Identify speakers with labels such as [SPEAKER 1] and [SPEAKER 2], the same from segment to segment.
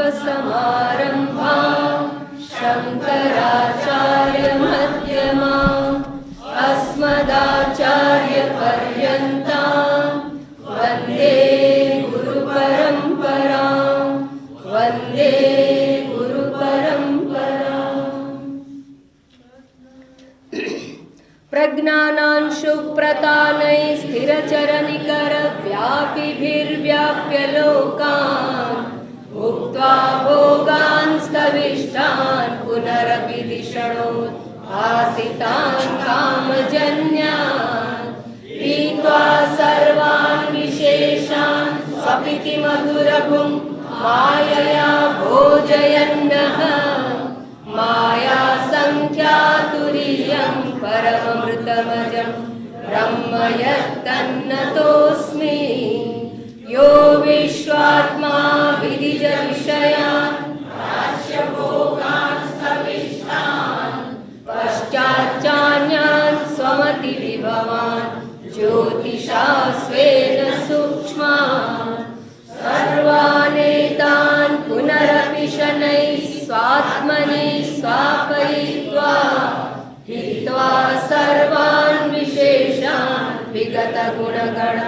[SPEAKER 1] सदाशिवसमारम्भां शङ्कराचार्यमध्यमाम् अस्मदाचार्यपर्यन्तां वन्दे गुरुपरम्परां वन्दे प्रज्ञानान् सुप्रतानै स्थिरचरनिकरव्यापिभिर्व्याप्य लोकान् मुक्त्वा भोगान् स्तविष्टान् पुनरपि दिशणोद्भासितान् कामजन्यान् पीत्वा सर्वान् विशेषान् स्वपिति मधुरभुं मायया भोजयन्नः माया संख्यातुरीयं परममृतमजं ब्रह्म यत्तन्नतोऽस्मि यो विश्वात्मा विदिज विषयान् राष्ट्रभोगान् स्थविष्टान् पश्चाच्चान्यान् स्वमतिविभवान् ज्योतिषा स्वेन सूक्ष्मान् सर्वानेतान् पुनरपि शनैः स्वात्मनि स्वापयित्वा हित्वा सर्वान् विशेषान् विगतगुणगण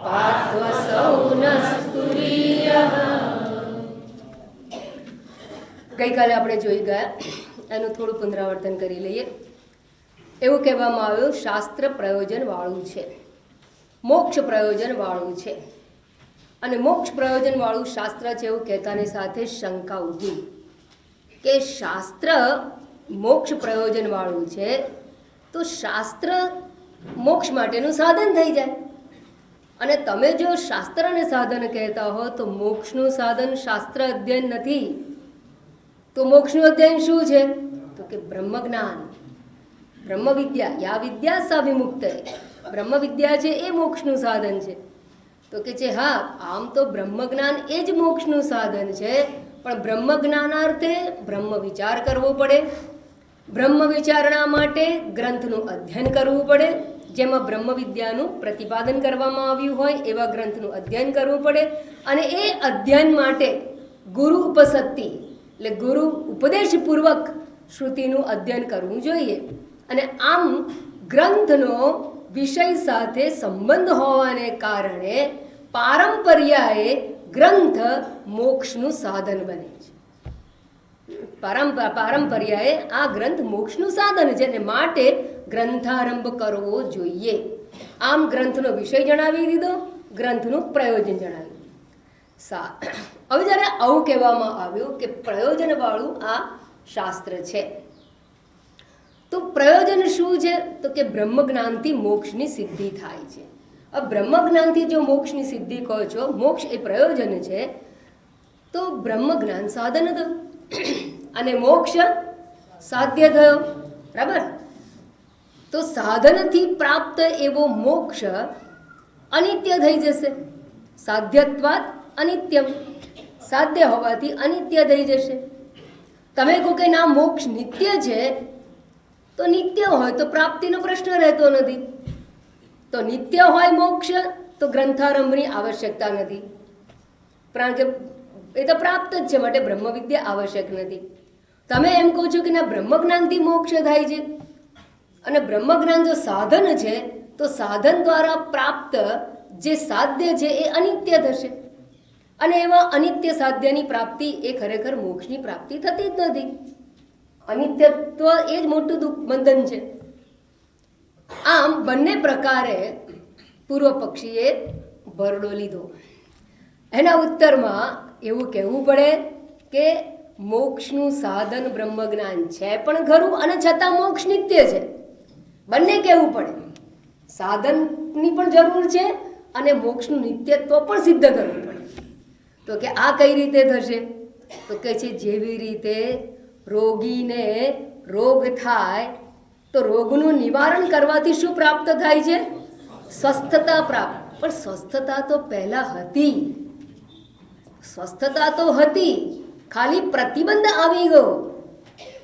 [SPEAKER 1] पार्थ्वसौ नस्तुरीयः। ગઈકાલે આપણે જોઈ ગયા એનું થોડું પુનરાવર્તન કરી લઈએ. એવું કહેવામાં આવ્યું શાસ્ત્ર પ્રયોજન વાળું છે, મોક્ષ પ્રયોજન વાળું છે. અને મોક્ષ પ્રયોજન વાળું શાસ્ત્ર છે એવું કહેતાની સાથે શંકા ઊભી કે શાસ્ત્ર મોક્ષ પ્રયોજન વાળું છે તો શાસ્ત્ર મોક્ષ માટેનું સાધન થઈ જાય. અને તમે જો શાસ્ત્રને સાધન કહેતા હો તો મોક્ષનું સાધન શાસ્ત્ર અધ્યયન નથી. તો મોક્ષનું અધ્યયન શું છે? તો કે બ્રહ્મ જ્ઞાન, બ્રહ્મ વિદ્યા. યા વિદ્યા સા વિમુક્ત. બ્રહ્મ વિદ્યા છે એ મોક્ષનું સાધન છે. તો કે છે હા, આમ તો બ્રહ્મ જ્ઞાન એ જ મોક્ષનું સાધન છે, પણ બ્રહ્મ જ્ઞાનાર્થે બ્રહ્મ વિચાર કરવો પડે. બ્રહ્મ વિચારણા માટે ગ્રંથનું અધ્યયન કરવું પડે, જેમાં બ્રહ્મ વિદ્યાનું પ્રતિપાદન કરવામાં આવ્યું હોય એવા ગ્રંથનું અધ્યયન કરવું પડે. અને એ અધ્યયન માટે ગુરુ ઉપસક્તિ એટલે ગુરુ ઉપદેશપૂર્વક શ્રુતિનું અધ્યયન કરવું જોઈએ. અને આમ ગ્રંથનો વિષય સાથે સંબંધ હોવાને કારણે પારંપર્યાએ ગ્રંથ મોક્ષનું સાધન બને છે. પારંપર્યાએ આ ગ્રંથ મોક્ષનું સાધન છે અને માટે ગ્રંથારંભ કરવો જોઈએ. આમ ગ્રંથનો વિષય જણાવી દીધો, ગ્રંથનું પ્રયોજન જણાવી દીધું. હવે જ્યારે આવું કહેવામાં આવ્યું કે પ્રયોજનવાળું આ શાસ્ત્ર છે, તો પ્રયોજન શું છે? તો કે બ્રહ્મ જ્ઞાનથી મોક્ષની સિદ્ધિ થાય છે. अब બ્રહ્મ જ્ઞાનથી જો મોક્ષની સિદ્ધિ કહો છો, મોક્ષ એ પ્રયોજન છે, તો બ્રહ્મ જ્ઞાન સાધન થયું અને મોક્ષ સાધ્ય થયો. બરાબર? તો સાધનથી પ્રાપ્ત એવો મોક્ષ અનિત્ય થઈ જશે. સાધ્યત્વાદ અનિત્યમ, સાધ્ય હોવાથી અનિત્ય થઈ જશે. તમે કહો કે ના મોક્ષ નિત્ય છે, તો નિત્ય હોય તો પ્રાપ્તિનો પ્રશ્ન રહેતો નથી. તો નિત્ય હોય મોક્ષ તો ગ્રંથારંભની આવશ્યકતા નથી, કારણ કે એ તો પ્રાપ્ત જ છે, માટે બ્રહ્મ વિદ્યા આવશ્યક નથી. તમે એમ કહો છો કે ના બ્રહ્મ જ્ઞાનથી મોક્ષ થાય છે, અને બ્રહ્મ જ્ઞાન જો સાધન છે તો સાધન દ્વારા પ્રાપ્ત જે સાધ્ય છે એ અનિત્ય થશે. અને એવા અનિત્ય સાધ્યની પ્રાપ્તિ એ ખરેખર મોક્ષની પ્રાપ્તિ થતી જ નથી. અનિત્યત્વ એ જ મોટું બંધન છે. આમ બંને પ્રકારે પૂર્વ પક્ષીએ ભરડો લીધો. એના ઉત્તરમાં એવું કહેવું પડે કે મોક્ષનું સાધન બ્રહ્મ જ્ઞાન છે પણ ખરું, અને છતાં મોક્ષ નિત્ય છે. બંને કહેવું પડે. સાધનની પણ જરૂર છે અને મોક્ષનું નિત્યત્વ પણ સિદ્ધ કરવું પડે. તો કે આ કઈ રીતે થશે? તો કે છે જેવી રીતે રોગીને રોગ થાય તો રોગનું નિવારણ કરવાથી શું પ્રાપ્ત થાય છે? સ્વસ્થતા પ્રાપ્ત. પણ સ્વસ્થતા તો પહેલા હતી, સ્વસ્થતા તો હતી, ખાલી પ્રતિબંધ આવી ગયો.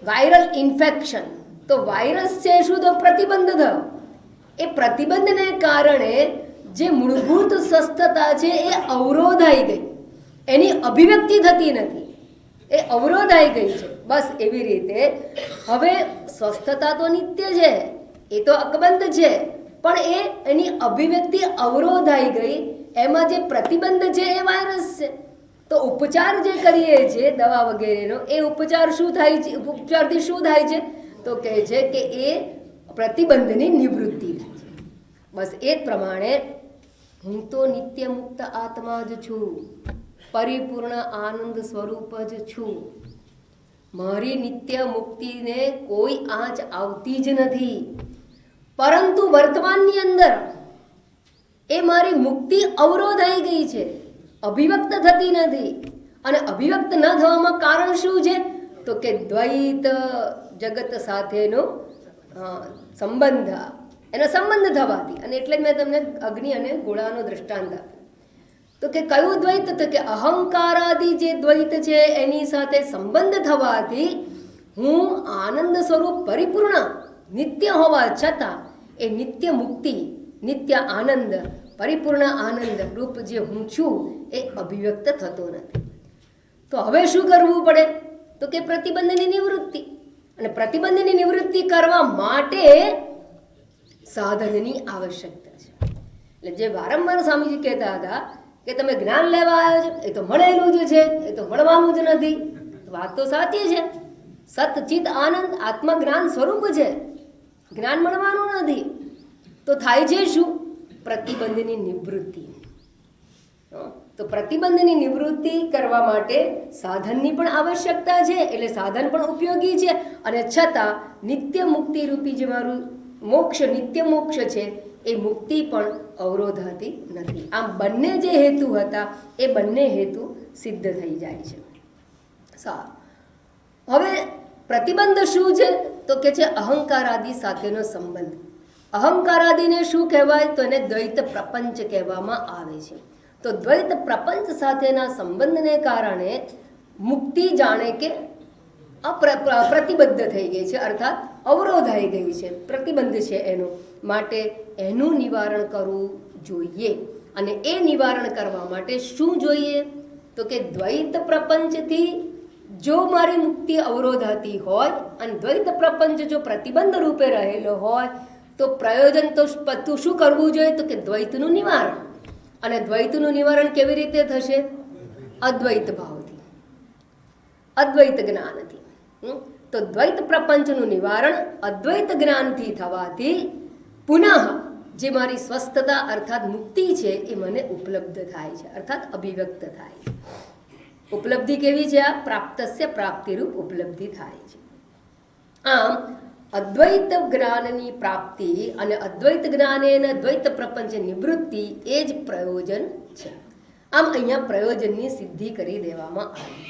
[SPEAKER 1] વાયરલ ઇન્ફેક્શન, તો વાયરસ છે શું તો પ્રતિબંધ થયો. એ પ્રતિબંધને કારણે જે મૂળભૂત સ્વસ્થતા છે એ અવરોધાઈ ગઈ, એની અભિવ્યક્તિ થતી નથી. એ અવરોધાઈ ગઈ છે. બસ એવી રીતે હવે સ્વસ્થતા તો નિત્ય છે, એ તો અકબંધ છે, પણ એની અભિવ્યક્તિ અવરોધાઈ ગઈ. એમાં જે પ્રતિબંધ છે એ વાયરસ છે. તો ઉપચાર જે કરીએ છીએ દવા વગેરેનો, એ ઉપચાર શું થાય છે? ઉપચારથી શું થાય છે? તો કહે છે કે એ પ્રતિબંધની નિવૃત્તિ થાય છે. બસ એ જ પ્રમાણે હું તો નિત્ય મુક્ત આત્મા જ છું, પરિપૂર્ણ આનંદ સ્વરૂપ જ છું. મારી નિત્ય મુક્તિને કોઈ આંચ આવતી જ નથી, પરંતુ વર્તમાનની અંદર એ મારી મુક્તિ અવરોધાઈ ગઈ છે, અભિવ્યક્ત થતી નથી. અને અભિવ્યક્ત ન થવામાં કારણ શું છે? તો કે દ્વૈત જગત સાથેનો સંબંધ, એનો સંબંધ થવાથી. અને એટલે જ મેં તમને અગ્નિ અને ગોળાનો દ્રષ્ટાંત આપ્યો. તો કે કયું દ્વૈત? તો કે અહંકારાદિ જે દ્વૈત છે એની સાથે સંબંધ થવાથી હું આનંદ સ્વરૂપ પરિપૂર્ણ નિત્ય હોવા છતાં એ નિત્ય મુક્તિ, નિત્ય આનંદ, પરિપૂર્ણ આનંદ રૂપ જે હું છું એ અભિવ્યક્ત થતો નથી. તો હવે શું કરવું પડે? તો કે પ્રતિબંધની નિવૃત્તિ. અને પ્રતિબંધની નિવૃત્તિ કરવા માટે સાધનની આવશ્યકતા છે. એટલે જે વારંવાર સ્વામીજી કહેતા હતા કે તમે જ્ઞાન લેવા આવ્યો છો, એ તો મળેલું જ છે, એ તો મળવાનું જ નથી. વાત તો સાચી છે. સતચિત આનંદ આત્મા જ્ઞાન સ્વરૂપ છે, જ્ઞાન મળવાનું નથી. તો થાય છે શું? પ્રતિબંધની નિવૃત્તિ. તો પ્રતિબંધની નિવૃત્તિ કરવા માટે સાધનની પણ આવશ્યકતા છે, એટલે સાધન પણ ઉપયોગી છે. અને છતાં નિત્ય મુક્તિ રૂપી જે મારું મોક્ષ, નિત્ય મોક્ષ છે, એ મુક્તિ પણ અવરોધાતી નથી. આમ બંને જે હેતુ હતા એ બંને હેતુ સિદ્ધ થઈ જાય છે. સારું, હવે પ્રતિબંધ શું છે? તો કે છે અહંકારાદિ સાથેનો સંબંધ. અહંકારાદિને શું કહેવાય? તો એને દ્વૈત પ્રપંચ કહેવામાં આવે છે. તો દ્વૈત પ્રપંચ સાથેના સંબંધને કારણે મુક્તિ જાણે કે પ્રતિબદ્ધ થઈ ગઈ છે, અર્થાત અવરોધાઈ ગઈ છે, પ્રતિબંધ છે એનો. માટે એનું નિવારણ કરવું જોઈએ. અને એ નિવારણ કરવા માટે શું જોઈએ? તો કે દ્વૈત પ્રપંચથી જો મારી મુક્તિ અવરોધાતી હોય અને દ્વૈત પ્રપંચ જો પ્રતિબંધ રૂપે રહેલો હોય તો પ્રયોજન તો શું કરવું જોઈએ? તો કે દ્વૈતનું નિવારણ. અને દ્વૈતનું નિવારણ કેવી રીતે થશે? અદ્વૈત ભાવથી, અદ્વૈત જ્ઞાનથી. તો દ્વૈત પ્રપંચનું નિવારણ અદ્વૈત જ્ઞાનથી થવાથી પુનઃ જે મારી સ્વસ્થતા અર્થાત મુક્તિ છે એ મને ઉપલબ્ધ થાય છે, અર્થાત અભિવ્યક્ત થાય છે. ઉપલબ્ધિ કેવી છે? આ પ્રાપ્તસ્ય પ્રાપ્તિરૂપ ઉપલબ્ધિ થાય છે. આમ અદ્વૈત જ્ઞાનની પ્રાપ્તિ અને અદ્વૈત જ્ઞાને દ્વૈત પ્રપંચ નિવૃત્તિ એ જ પ્રયોજન છે. આમ અહીંયા પ્રયોજનની સિદ્ધિ કરી દેવામાં આવી.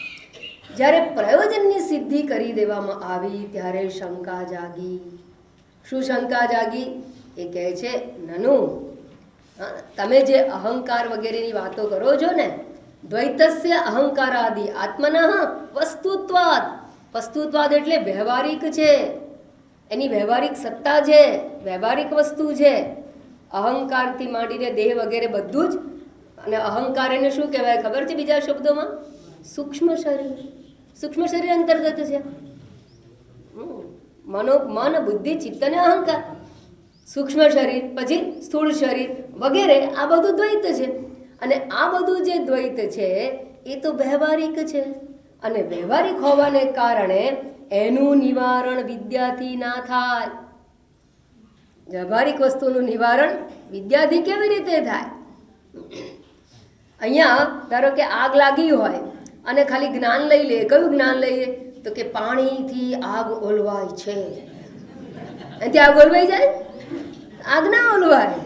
[SPEAKER 1] જ્યારે પ્રયોજનની સિદ્ધિ કરી દેવામાં આવી ત્યારે શંકા જાગી. શું શંકા જાગી? એ કહે છે નનુ, તમે જે અહંકાર વગેરેની વાતો કરો છો ને, દ્વૈતસ્ય અહંકારાદિ આત્મનઃ વસ્તુત્વાદ. વસ્તુત્વાદ એટલે વ્યવહારિક છે, એની વ્યવહારિક સત્તા છે, વ્યવહારિક વસ્તુ છે. અહંકારથી માંડીને દેહ વગેરે બધું જ. અને અહંકાર એને શું કહેવાય ખબર છે? બીજા શબ્દોમાં સૂક્ષ્મ શરીર. સૂક્ષ્મ શરીર અંતર્ગત છે. મન, બુદ્ધિ, ચિત્ત અને અહંકાર. સૂક્ષ્મ શરીર, પછી સ્થૂળ શરીર વગેરે, આ બધું દ્વૈત છે. અને આ બધું જે દ્વૈત છે એ તો વ્યવહારિક છે. અને વ્યવહારિક હોવાને કારણે એનું નિવારણ વિદ્યાથી ના થાય. વ્યવહારિક વસ્તુનું નિવારણ વિદ્યાથી કેવી રીતે થાય? અહીંયા ધારો કે આગ લાગી હોય અને ખાલી જ્ઞાન લઈ લે. કયું જ્ઞાન લઈએ? તો કે પાણીથી આગ ઓલવાય છે. એનાથી આગ ઓલવાઈ જાય? આગ ના ઓલવાય.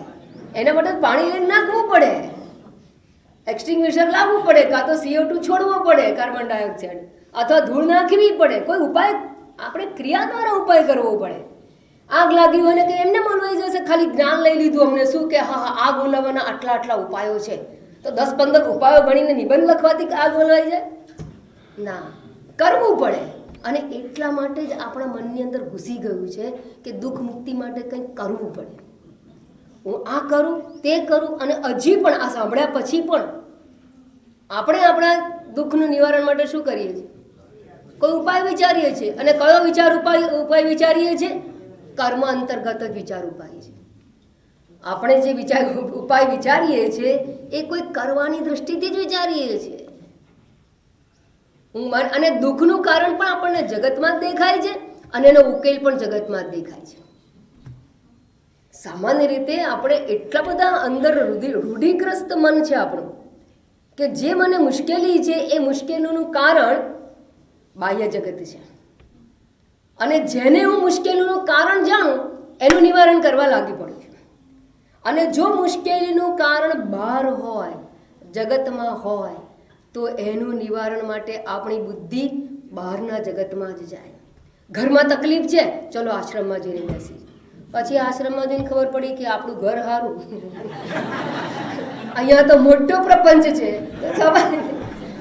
[SPEAKER 1] એના માટે પાણી લઈને નાખવું પડે, એક્સટિંગ્વિશર લાવવું પડે, કાં તો CO2 છોડવો પડે, કાર્બન ડાયોક્સાઇડ, અથવા ધૂળ નાખવી પડે. કોઈ ઉપાય આપણે ક્રિયા દ્વારા ઉપાય કરવો પડે. આગ લાગી હોય ને કે એમને ઓલવાઈ જશે? ખાલી જ્ઞાન લઈ લીધું અમને શું કે હા આગ ઓલવવાના આટલા આટલા ઉપાયો છે, તો 10-15 ઉપાયો ગણીને નિબંધ લખવાથી આગ ઓલવાઈ જાય? ના, કરવું પડે. અને એટલા માટે જ આપણા મનની અંદર ઘૂસી ગયું છે કે દુઃખ મુક્તિ માટે કંઈક કરવું પડે. હું આ કરું, તે કરું, અને હજી પણ આ સાંભળ્યા પછી પણ આપણે આપણા દુઃખનું નિવારણ માટે શું કરીએ છીએ? કોઈ ઉપાય વિચારીએ છીએ, અને કયો ઉપાય વિચારીએ છીએ? કર્મ અંતર્ગત જ વિચાર ઉપાય છે. આપણે જે ઉપાય વિચારીએ છીએ એ કોઈ કરવાની દ્રષ્ટિથી જ વિચારીએ છીએ. અને દુઃખનું કારણ પણ આપણને જગતમાં જ દેખાય છે, અને એનો ઉકેલ પણ જગતમાં જ દેખાય છે. સામાન્ય રીતે આપણે એટલા બધા અંદર રૂઢિગ્રસ્ત મન છે આપણું, કે જે મને મુશ્કેલી છે એ મુશ્કેલીનું કારણ બાહ્ય જગત છે, અને જેને હું મુશ્કેલીનું કારણ જાણું એનું નિવારણ કરવા લાગી પડું છું. અને જો મુશ્કેલીનું કારણ બહાર હોય, જગતમાં હોય, તો એનું નિવારણ માટે આપણી બુદ્ધિ બહારના જગતમાં જ જાય. ઘરમાં તકલીફ છે, ચલો આશ્રમમાં જઈને બેસી. પછી આશ્રમમાં જઈને ખબર પડી કે આપણું ઘર સારું, અહીંયા તો મોટો પ્રપંચ છે.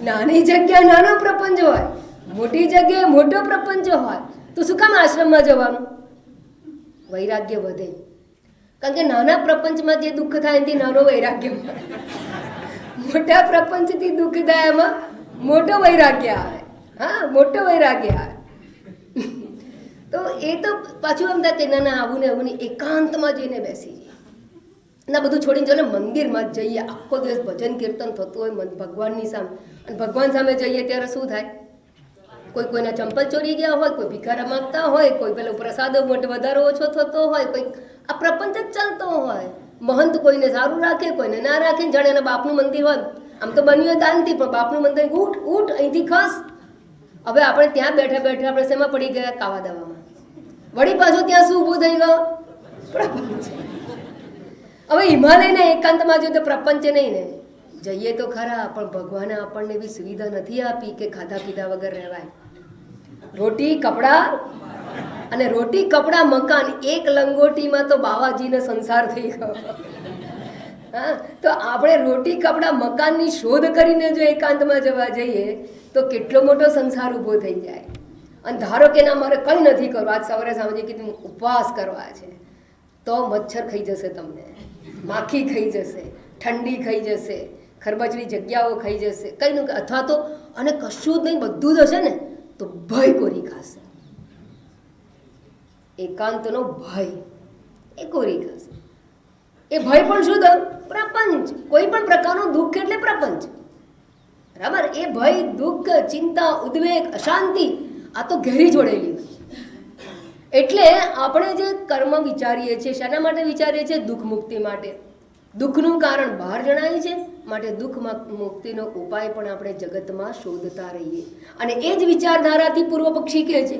[SPEAKER 1] નાની જગ્યાએ નાનો પ્રપંચ હોય, મોટી જગ્યાએ મોટો પ્રપંચ હોય, તો શું કામ આશ્રમમાં જવાનું? વૈરાગ્ય વધે. કારણ કે નાના પ્રપંચમાં જે દુઃખ થાય એનાથી નાનો વૈરાગ્ય મળે, મોટા પ્રપંચથી દુઃખ થાય એમાં મોટો વૈરાગ્ય આવે. હા, મોટો વૈરાગ્ય આવે. તો એ તો પાછું એમ થાય કે ના આવું ને એકાંતમાં જઈને બેસી જઈએ, ના બધું છોડીને ચાલો મંદિરમાં જ જઈએ. આખો દિવસ ભજન કીર્તન થતું હોય ભગવાનની સામે, અને ભગવાન સામે જઈએ ત્યારે શું થાય? કોઈના ચંપલ ચોરી ગયા હોય, કોઈ ભિખારા માંગતા હોય, કોઈ પેલો પ્રસાદ વધારો ઓછો થતો હોય, કોઈ આ પ્રપંચ જ ચાલતો હોય. મહંત કોઈને સારું રાખે, કોઈને ના રાખે. જાણે એના બાપનું મંદિર હોય, આમ તો બન્યું દાનથી, પણ બાપનું મંદિર ઉઠ અહીંથી ખસ. હવે આપણે ત્યાં બેઠા બેઠા આપણે શેમાં પડી ગયા? કાવા દાવામાં. વળી પાછું ત્યાં શું ઊભું થઈ ગયો? પ્રપંચ. હવે હિમાલયના એકાંતમાં જોઈએ તો પ્રપંચ નહીં ને. જઈએ તો ખરા, પણ ભગવાને આપણને એવી સુવિધા નથી આપી કે ખાધા પીધા વગર રહેવાય. રોટી કપડા અને રોટી કપડા મકાન, એક લંગોટીમાં તો બાવાજીનો સંસાર થઈ ગયો. હા, તો આપણે રોટી કપડા મકાનની શોધ કરીને જો એકાંતમાં જવા જઈએ તો કેટલો મોટો સંસાર ઊભો થઈ જાય. અને ધારો કે ના મારે કંઈ નથી કરવું, આજ સવારે સાંજે કીધું ઉપવાસ કરવા છે, તો મચ્છર ખાઈ જશે તમને, માખી ખાઈ જશે, ઠંડી ખાઈ જશે, ખરબચડી જગ્યાઓ ખાઈ જશે, કંઈ નું. અથવા તો અને કશું જ નહીં, બધું જ હશે ને તો ભય કોરી ખાશે. એકાંતનો ભય એ કોરી ખાશે. એ ભય પણ શું થયું? પ્રપંચ. કોઈ પણ પ્રકારનું દુઃખ એટલે પ્રપંચ. બરાબર? એ ભય, દુઃખ, ચિંતા, ઉદ્વેગ, અશાંતિ આ તો ઘેરી જોડેલી હોય. એટલે આપણે જે કર્મ વિચારીએ છીએ, શાના માટે વિચારીએ છીએ? દુઃખ મુક્તિ માટે. દુઃખનું કારણ બહાર જણાય છે, માટે દુઃખ મુક્તિનો ઉપાય પણ આપણે જગતમાં શોધતા રહીએ. અને એ જ વિચારધારાથી પૂર્વ પક્ષી કહે છે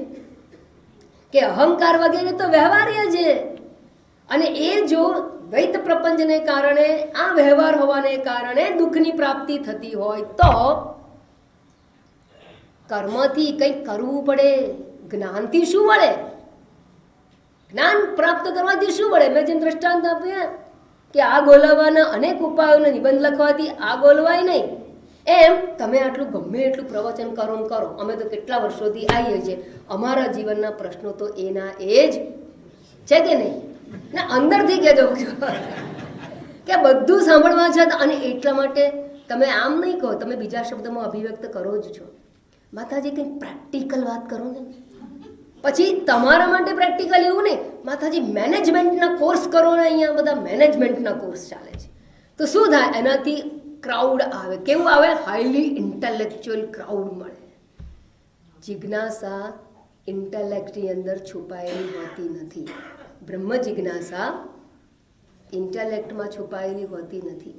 [SPEAKER 1] કે અહંકાર વગેરે તો વ્યવહાર્ય છે, અને એ જો દ્વૈત પ્રપંચને કારણે, આ વ્યવહાર હોવાને કારણે દુઃખની પ્રાપ્તિ થતી હોય તો કર્મથી કંઈક કરવું પડે. જ્ઞાનથી શું મળે? જ્ઞાન પ્રાપ્ત કરવાથી શું મળે? મેં જેમ દ્રષ્ટાંત આપ્યું કે આગ ઓલવવાના અનેક ઉપાયોનો નિબંધ લખવાથી આગ ઓલવાય નહીં, એમ તમે આટલું ગમે એટલું પ્રવચન કરો ને કરો, અમે તો કેટલા વર્ષોથી આવીએ છીએ, અમારા જીવનના પ્રશ્નો તો એના એ જ છે કે નહીં? ને અંદરથી કહેજો કે બધું સાંભળવા છે, અને એટલા માટે તમે આમ નહીં કહો, તમે બીજા શબ્દમાં અભિવ્યક્ત કરો જ છો. માતાજી કંઈક પ્રેક્ટિકલ વાત કરો ને. પછી તમારા માટે પ્રેક્ટિકલ એવું નહીં, માતાજી મેનેજમેન્ટના કોર્સ કરો ને. અહીંયા બધા મેનેજમેન્ટના કોર્સ ચાલે છે, તો શું થાય? એનાથી ક્રાઉડ આવે. કેવું આવે? હાઈલી ઇન્ટેલેક્ચ્યુઅલ ક્રાઉડ મળે. જિજ્ઞાસા ઇન્ટેલેક્ટની અંદર છુપાયેલી હોતી નથી. બ્રહ્મ જિજ્ઞાસા ઇન્ટેલેક્ટમાં છુપાયેલી હોતી નથી.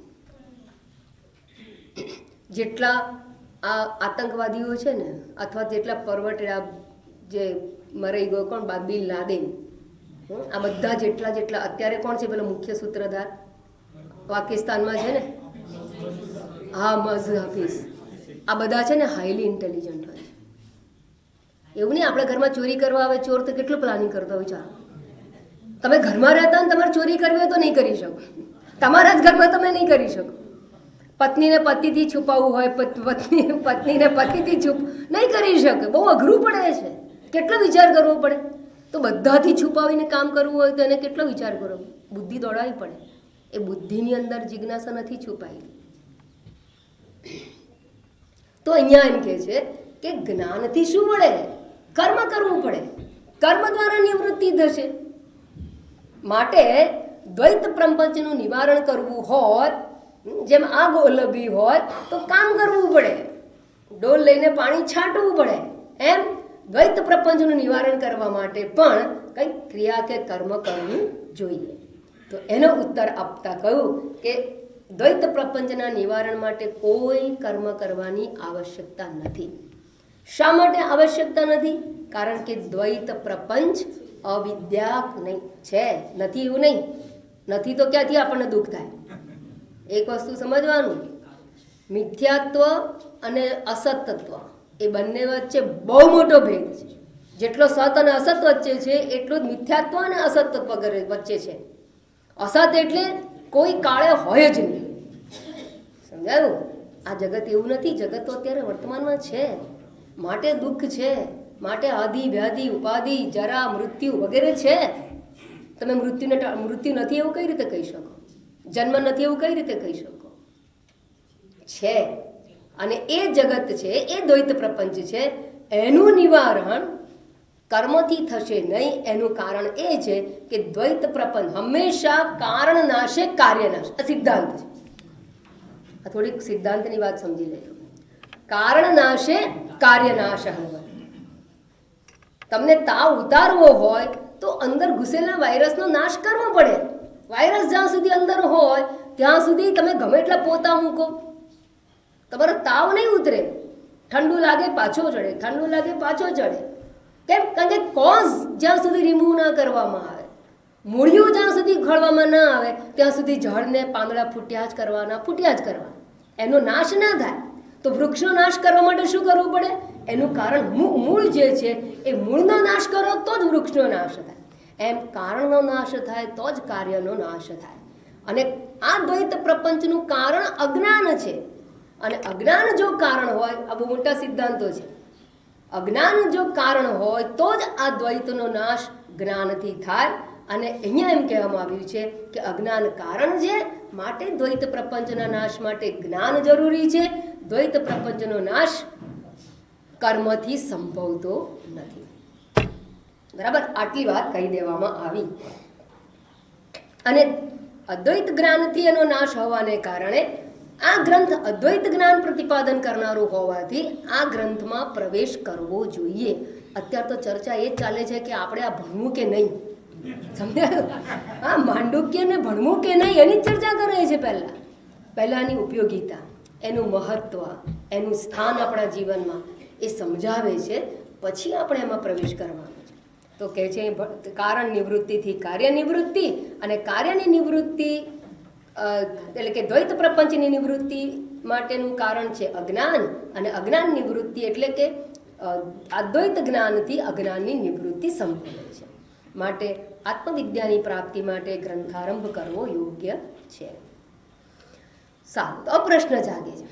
[SPEAKER 1] જેટલા આ આતંકવાદીઓ છે ને, અથવા જેટલા પરવટેરા જે મરાઈ ગયો, કોણ? બિન લાદેન, આ બધા જેટલા અત્યારે કોણ છે પેલો મુખ્ય સૂત્રધાર પાકિસ્તાનમાં છે ને? હા, મઝ હાફિઝ. આ બધા છે ને હાઈલી ઇન્ટેલિજન્ટ હોય છે. એવું નહીં આપણે ઘરમાં ચોરી કરવા આવે ચોર તો કેટલું પ્લાનિંગ કરતા હોય. ચાલો, તમે ઘરમાં રહેતા ને તમારે ચોરી કરવી હોય તો નહીં કરી શકો. તમારા જ ઘરમાં તમે નહીં કરી શકો. પત્નીને પતિથી છુપાવવું હોય, પત્નીને પતિથી નહીં કરી શકે. બહુ અઘરું પડે છે. કેટલો વિચાર કરવો પડે. તો બધાથી છુપાવીને કામ કરવું હોય તો એને કેટલો વિચાર કરવો, બુદ્ધિ દોડાવવી પડે. એ બુદ્ધિની અંદર જિજ્ઞાસા નથી છુપાયેલી. તો અહીંયા એમ કહે છે કે જ્ઞાનથી શું મળે? કર્મ કરવું પડે, કર્મ દ્વારા નિવૃત્તિ થશે. માટે દ્વૈત પ્રપંચનું નિવારણ કરવું હોય, જેમ આગ ઓલવવી હોય તો કામ કરવું પડે, ડોલ લઈને પાણી છાંટવું પડે. એમ દ્વૈત પ્રપંચનું નિવારણ કરવા માટે પણ કંઈક ક્રિયા કે કર્મ કરવું જોઈએ. તો એનો ઉત્તર આપતા કહ્યું કે દ્વૈત પ્રપંચના નિવારણ માટે કોઈ કર્મ કરવાની આવશ્યકતા નથી. શા માટે આવશ્યકતા નથી? કારણ કે દ્વૈત પ્રપંચ અવિદ્યા નહીં છે, નથી એવું નહીં. નથી તો ક્યાંથી આપણને દુઃખ થાય? એક વસ્તુ સમજવાનું, મિથ્યાત્વ અને અસતત્વ એ બંને વચ્ચે બહુ મોટો ભેદ છે. જેટલો સત અને અસત વચ્ચે છે એટલું જ મિથ્યાત્વ અને અસતત્વ વચ્ચે છે. અસત એટલે કોઈ કાળે હોય જ નહીં. સમજાયું? આ જગત એવું નથી. જગત તો અત્યારે વર્તમાનમાં છે, માટે દુઃખ છે, માટે આદિ વ્યાધિ ઉપાધિ જરા મૃત્યુ વગેરે છે. તમે મૃત્યુ નથી એવું કઈ રીતે કહી શકો? જન્મ નથી એવું કઈ રીતે કહી શકો? છે. અને એ જગત છે, એ દ્વૈત પ્રપંચ છે, એનું નિવારણ કર્મથી થશે નહીં. એનું કારણ એ છે કે દ્વૈત પ્રપંચ હંમેશા કારણ નાશે કાર્ય નાશ. આ સિદ્ધાંત છે. આ થોડીક સિદ્ધાંતની વાત સમજી લેજો. કારણ નાશે કાર્ય નાશ. તમને તાવ ઉતારવો હોય તો અંદર ઘૂસેલા વાયરસનો નાશ કરવો પડે. વાયરસ જ્યાં સુધી અંદર હોય ત્યાં સુધી તમે ગમે એટલા પોતા મૂકો, તમારો તાવ નહીં ઉતરે. ઠંડુ લાગે પાછો ચડે, ઠંડુ લાગે પાછો ચડે. કેમ? કારણ કે કોઝ જ્યાં સુધી રિમૂવ ના કરવામાં આવે, મૂળિયું જ્યાં સુધી ઉખાડવામાં ના આવે ત્યાં સુધી ઝાડને પાંદડા ફૂટ્યા જ કરવાના. એનો નાશ ના થાય તો વૃક્ષનો નાશ કરવા માટે શું કરવું પડે? એનું કારણ મૂળ જે છે એ મૂળનો નાશ કરો તો જ વૃક્ષનો નાશ થાય. એમ કારણનો નાશ થાય તો જ કાર્યનો નાશ થાય. અને આ દ્વૈત પ્રપંચનું કારણ અજ્ઞાન છે. અને અજ્ઞાન જો કારણ હોય, આ બહુ મોટા સિદ્ધાંતો છે, અજ્ઞાન જો કારણ હોય તો જ આ દ્વૈતનો નાશ જ્ઞાનથી થાય. અને અહીંયા એમ કહેવામાં આવ્યું છે કે અજ્ઞાન કારણ છે, માટે દ્વૈત પ્રપંચના નાશ માટે જ્ઞાન જરૂરી છે. દ્વૈત પ્રપંચનો નાશ કર્મથી સંભવતો નથી. બરાબર? આટલી વાત કહી દેવામાં આવી. અને અદ્વૈત જ્ઞાનથી એનો નાશ હોવાને કારણે આ ગ્રંથ અદ્વૈત જ્ઞાન પ્રતિપાદન કરનારું હોવાથી આ ગ્રંથમાં પ્રવેશ કરવો જોઈએ. અત્યારે તો ચર્ચા એ જ ચાલે છે કે આપણે આ ભણવું કે નહીં. સમજાયું? હા, માંડુક્ય ને ભણવું કે નહીં એની જ ચર્ચા કરે છે. પહેલાની ઉપયોગિતા, એનું મહત્વ, એનું સ્થાન આપણા જીવનમાં એ સમજાવે છે. પછી આપણે એમાં પ્રવેશ કરવાનો છે. તો કહે છે કારણ નિવૃત્તિથી કાર્ય નિવૃત્તિ, અને કાર્યની નિવૃત્તિ એટલે કે દ્વૈત પ્રપંચની નિવૃત્તિ માટેનું કારણ છે અજ્ઞાન, અને અજ્ઞાન નિવૃત્તિ એટલે કે અદ્વૈત જ્ઞાનથી અજ્ઞાનની નિવૃત્તિ સંભવે છે. માટે આત્મવિદ્યાની પ્રાપ્તિ માટે ગ્રંથારંભ કરવો યોગ્ય છે. સારું, તો પ્રશ્ન જાગે છે,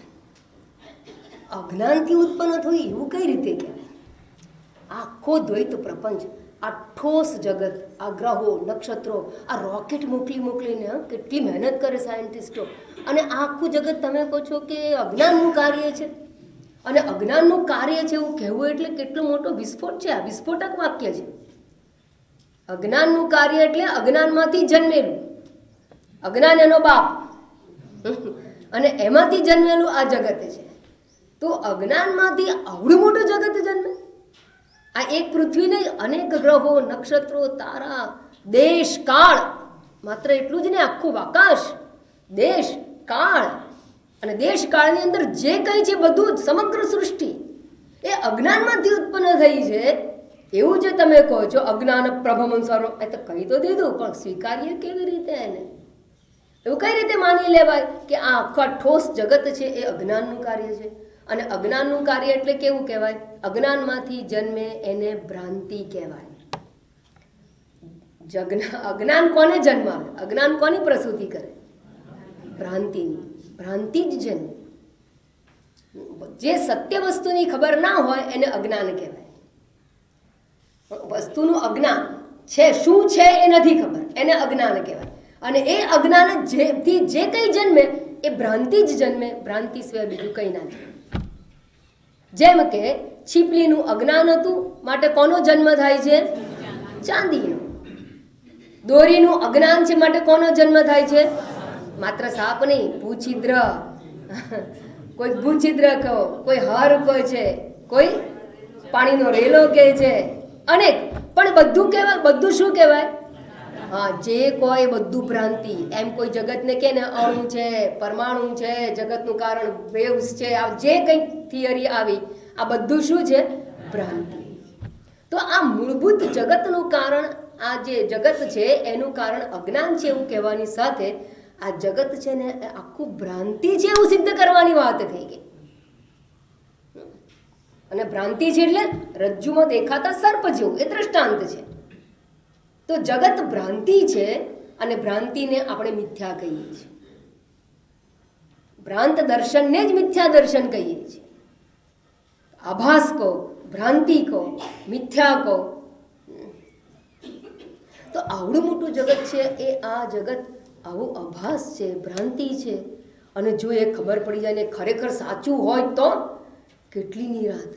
[SPEAKER 1] અજ્ઞાનથી ઉત્પન્ન થયું એવું કઈ રીતે કહેવાય? આખો દ્વૈત પ્રપંચ, આ ઠોસ જગત, આ ગ્રહો નક્ષત્રો, આ રોકેટ મોકલીને કેટલી મહેનત કરે સાયન્ટિસ્ટો, અને આ આખું જગત તમે કહો છો કે અજ્ઞાનનું કાર્ય છે. અને અજ્ઞાનનું કાર્ય છે એવું કહેવું એટલે કેટલો મોટો વિસ્ફોટ છે. આ વિસ્ફોટક વાક્ય છે. અજ્ઞાનનું કાર્ય એટલે અજ્ઞાનમાંથી જન્મેલું, અજ્ઞાન એનો બાપ, અને એમાંથી જન્મેલું આ જગત છે. તો અજ્ઞાનમાંથી આવડું મોટું જગત જન્મે. આ એક પૃથ્વી નહીં, અનેક ગ્રહો નક્ષત્રો તારા, દેશ કાળ, માત્ર એટલું જ ને આખું આકાશ, દેશ કાળ, અને દેશ કાળની અંદર જે કંઈ છે બધું જ સમગ્ર સૃષ્ટિ એ અજ્ઞાનમાંથી ઉત્પન્ન થઈ છે. એવું જે તમે કહો છો અજ્ઞાન પ્રભમન સર્વ, એ તો કહી તો દીધું, પણ સ્વીકારીએ કેવી રીતે એને? એવું કઈ રીતે માની લેવાય કે આ આખા ઠોસ જગત છે એ અજ્ઞાનનું કાર્ય છે? અને અજ્ઞાનનું કાર્ય એટલે કેવું કહેવાય? અજ્ઞાનમાંથી જન્મે એને ભ્રાંતિ કહેવાય. અજ્ઞાન કોને જન્મ આવે? અજ્ઞાન કોની પ્રસૂતિ કરે? ભ્રાંતિની. ભ્રાંતિ જ જન્મે. જે સત્ય વસ્તુની ખબર ના હોય એને અજ્ઞાન કહેવાય. વસ્તુનું અજ્ઞાન છે, શું છે એ નથી ખબર, એને અજ્ઞાન કહેવાય. અને એ અજ્ઞાન જેથી જે કંઈ જન્મે એ ભ્રાંતિ જ જન્મે. ભ્રાંતિ સિવાય બીજું કંઈ ના જન્મે. જેમ કે છીપલીનું અજ્ઞાન હતું, માટે કોનો જન્મ થાય છે? ચાંદીનો. દોરીનું અજ્ઞાન છે, માટે કોનો જન્મ થાય છે? માત્ર સાપ નહીં, ભૂછિદ્ર. કોઈ ભૂછિદ્ર કહો, કોઈ હર કહે છે, કોઈ પાણીનો રેલો કહે છે, અનેક. પણ બધું કહેવાય, બધું શું કહેવાય? હા, જે કોઈ બધું ભ્રાંતિ. એમ કોઈ જગતને કે ને અણુ છે, પરમાણુ છે, જગતનું કારણ વેવ્સ છે, આ જે કંઈ થિયરી આવી, આ બધું શું છે? ભ્રાંતિ. તો આ મૂળભૂત જગતનું કારણ, આ જે જગત છે એનું કારણ અજ્ઞાન છે એવું કહેવાની સાથે આ જગત છે ને આખું ભ્રાંતિ છે એવું સિદ્ધ કરવાની વાત થઈ ગઈ. અને ભ્રાંતિ છે એટલે રજ્જુમાં દેખાતા સર્પ જેવું, એ દ્રષ્ટાંત છે. તો જગત ભ્રાંતિ છે અને ભ્રાંતિને આપણે મિથ્યા કહીએ છીએ. ભ્રાંત દર્શનને જ મિથ્યા દર્શન કહીએ છીએ. આભાસ કહો, ભ્રાંતિ કહો, મિથ્યા કહો. તો આવડું મોટું જગત છે, એ આ જગત આવું આભાસ છે, ભ્રાંતિ છે. અને જો એ ખબર પડી જાય ને ખરેખર સાચું હોય તો કેટલી નિરાત,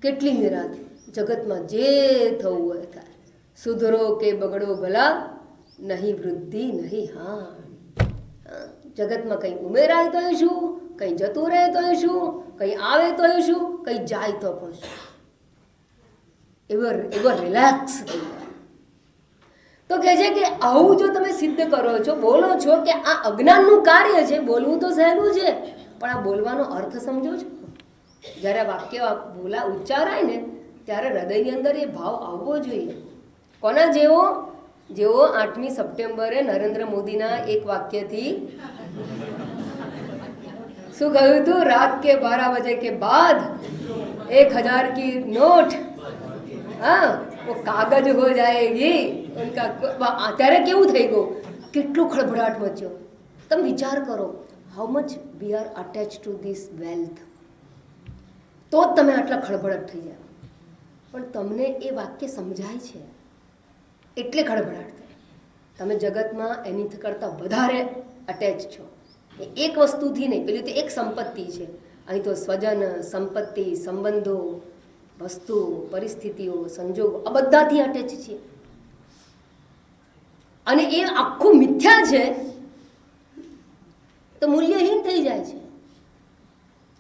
[SPEAKER 1] કેટલી નિરાત. જગતમાં જે થવું હોય થાય, સુધરો કે બગડો ભલા, નહીં વૃદ્ધિ નહીં હા. જગતમાં કંઈ ઉમેરાય તો શું, કંઈ જતું રહે તો શું, કંઈ આવે તો શું, કંઈ જાય તો પણ શું. એવો રિલેક્સ થઈ જાય. તો કહે છે કે આવું જો તમે સિદ્ધ કરો છો, બોલો છો કે આ અજ્ઞાનનું કાર્ય છે. બોલવું તો સહેલું છે, પણ આ બોલવાનો અર્થ સમજો છો. જ્યારે વાક્ય ઉચ્ચારાય ને ત્યારે હૃદયની અંદર એ ભાવ આવવો જોઈએ. કોના જેવો? જેવો 8મી સપ્ટેમ્બરે નરેન્દ્ર મોદીના એક વાક્યથી શું કહ્યું હતું? રાત કે 12 બજે કે બાદ 1000 की नोट, हाँ वो कागज हो जाएगी उनका. ત્યારે કેવું થઈ ગયું? કેટલો ખળભળાટ મચ્યો. તમે વિચાર કરો, how much we are attach two this wealth. તો જ તમે આટલા ખળભળાટ થઈ જાય. પણ તમને એ વાક્ય સમજાય છે એટલે ખળભળાટ થાય. તમે જગતમાં એની કરતાં વધારે અટેચ છો. એ એક વસ્તુથી નહીં, પેલી તો એક સંપત્તિ છે. અહીં તો સ્વજન, સંપત્તિ, સંબંધો, વસ્તુ, પરિસ્થિતિઓ, સંજોગો, આ બધાથી અટેચ છે. અને એ આખું મિથ્યા છે તો મૂલ્યહીન થઈ જાય છે.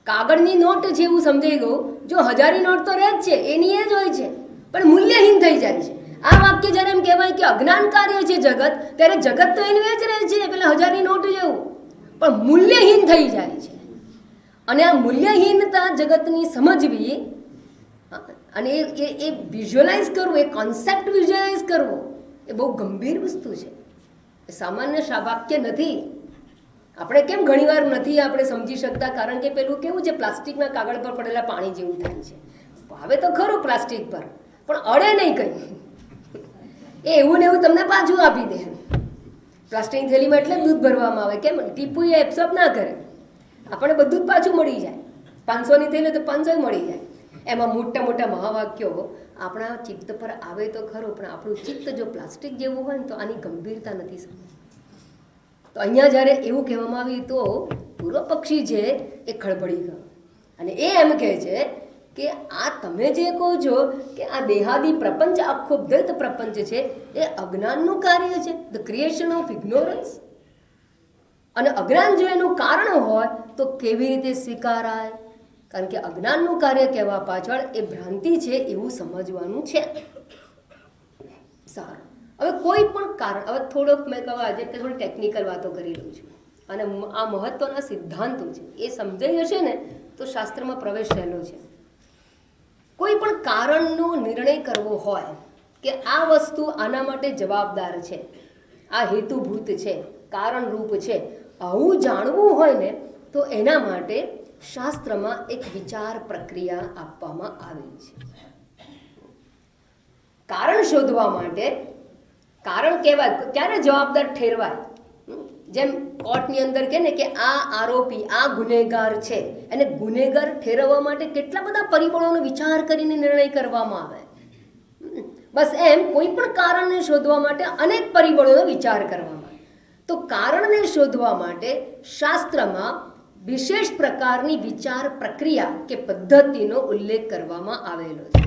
[SPEAKER 1] કાગળની નોટ છે એવું સમજાઈ ગયું. જો 1000ની નોટ તો રહે જ છે, એની એ જ હોય છે, પણ મૂલ્યહીન થઈ જાય છે. આ વાક્ય જ્યારે એમ કહેવાય કે અજ્ઞાન કાર્ય છે જગત, ત્યારે જગત તો એનું એ જ રહે છે, પેલા 1000ની નોટ જેવું, પણ મૂલ્યહીન થઈ જાય છે. અને આ મૂલ્યહીનતા જગતની સમજવી અને એ વિઝ્યુઅલાઇઝ કરવું, એ કોન્સેપ્ટ વિઝ્યુઅલાઇઝ કરવો, એ બહુ ગંભીર વસ્તુ છે. એ સામાન્ય વાક્ય નથી. આપણે કેમ ઘણીવાર નથી આપણે સમજી શકતા? કારણ કે પેલું કેવું છે, પ્લાસ્ટિકના કાગળ પર પડેલા પાણી જેવું થાય છે. હવે તો ખરું પ્લાસ્ટિક પર, પણ અડે નહીં કંઈ. એ એવું ને એવું તમને પાછું આપી દે. પ્લાસ્ટિકની થેલીમાં એટલે દૂધ ભરવામાં આવે, કેમ? ટીપુ એ એબ્સોર્બ ના કરે, આપણે બધું જ પાછું મળી જાય. 500ની થેલી તો 500 મળી જાય. એમાં મોટા મોટા મહાવાક્યો આપણા ચિત્ત પર આવે તો ખરું, પણ આપણું ચિત્ત જો પ્લાસ્ટિક જેવું હોય ને તો આની ગંભીરતા નથી સમજતું. તો અહીંયા જ્યારે એવું કહેવામાં આવ્યું તો પૂર્વ પક્ષી છે એ ખળભળી ગયો. અને એ એમ કહે છે કે આ તમે જે કહો છો કે આ દેહાદી પ્રપંચ, આખો દ્વૈત પ્રપંચ છે, એ અજ્ઞાનનું કાર્ય છે, ધ ક્રિએશન ઓફ ઇગ્નોરન્સ. અને અજ્ઞાન જો એનું કારણ હોય તો કેવી રીતે સ્વીકારાય? કારણ કે અજ્ઞાનનું કાર્ય કહેવા પાછળ એ ભ્રાંતિ છે એવું સમજવાનું છે. સારું, હવે કોઈ પણ કારણ, હવે થોડોક મેં કહ્યું આજે થોડી ટેકનિકલ વાતો કરી લઉં છું. અને આ મહત્વના સિદ્ધાંતો છે એ સમજાઈ હશે ને તો શાસ્ત્રમાં પ્રવેશ થયેલો છે. કોઈ પણ કારણનો નિર્ણય કરવો હોય કે આ વસ્તુ આના માટે જવાબદાર છે, આ હેતુભૂત છે, કારણરૂપ છે, આવું જાણવું હોય ને તો એના માટે શાસ્ત્રમાં એક વિચાર પ્રક્રિયા આપવામાં આવી છે. કારણ શોધવા માટે, કારણ કહેવાય ક્યારે જવાબદાર ઠેરવાય? જેમ કોર્ટની અંદર કહે ને કે આ આરોપી, આ ગુનેગાર છે, એને ગુનેગાર ઠેરવવા માટે કેટલા બધા પરિબળોનો વિચાર કરીને નિર્ણય કરવામાં આવે. બસ એમ કોઈ પણ કારણને શોધવા માટે અનેક પરિબળોનો વિચાર કરવામાં આવે. તો કારણને શોધવા માટે શાસ્ત્રમાં વિશેષ પ્રકારની વિચાર પ્રક્રિયા કે પદ્ધતિનો ઉલ્લેખ કરવામાં આવેલો છે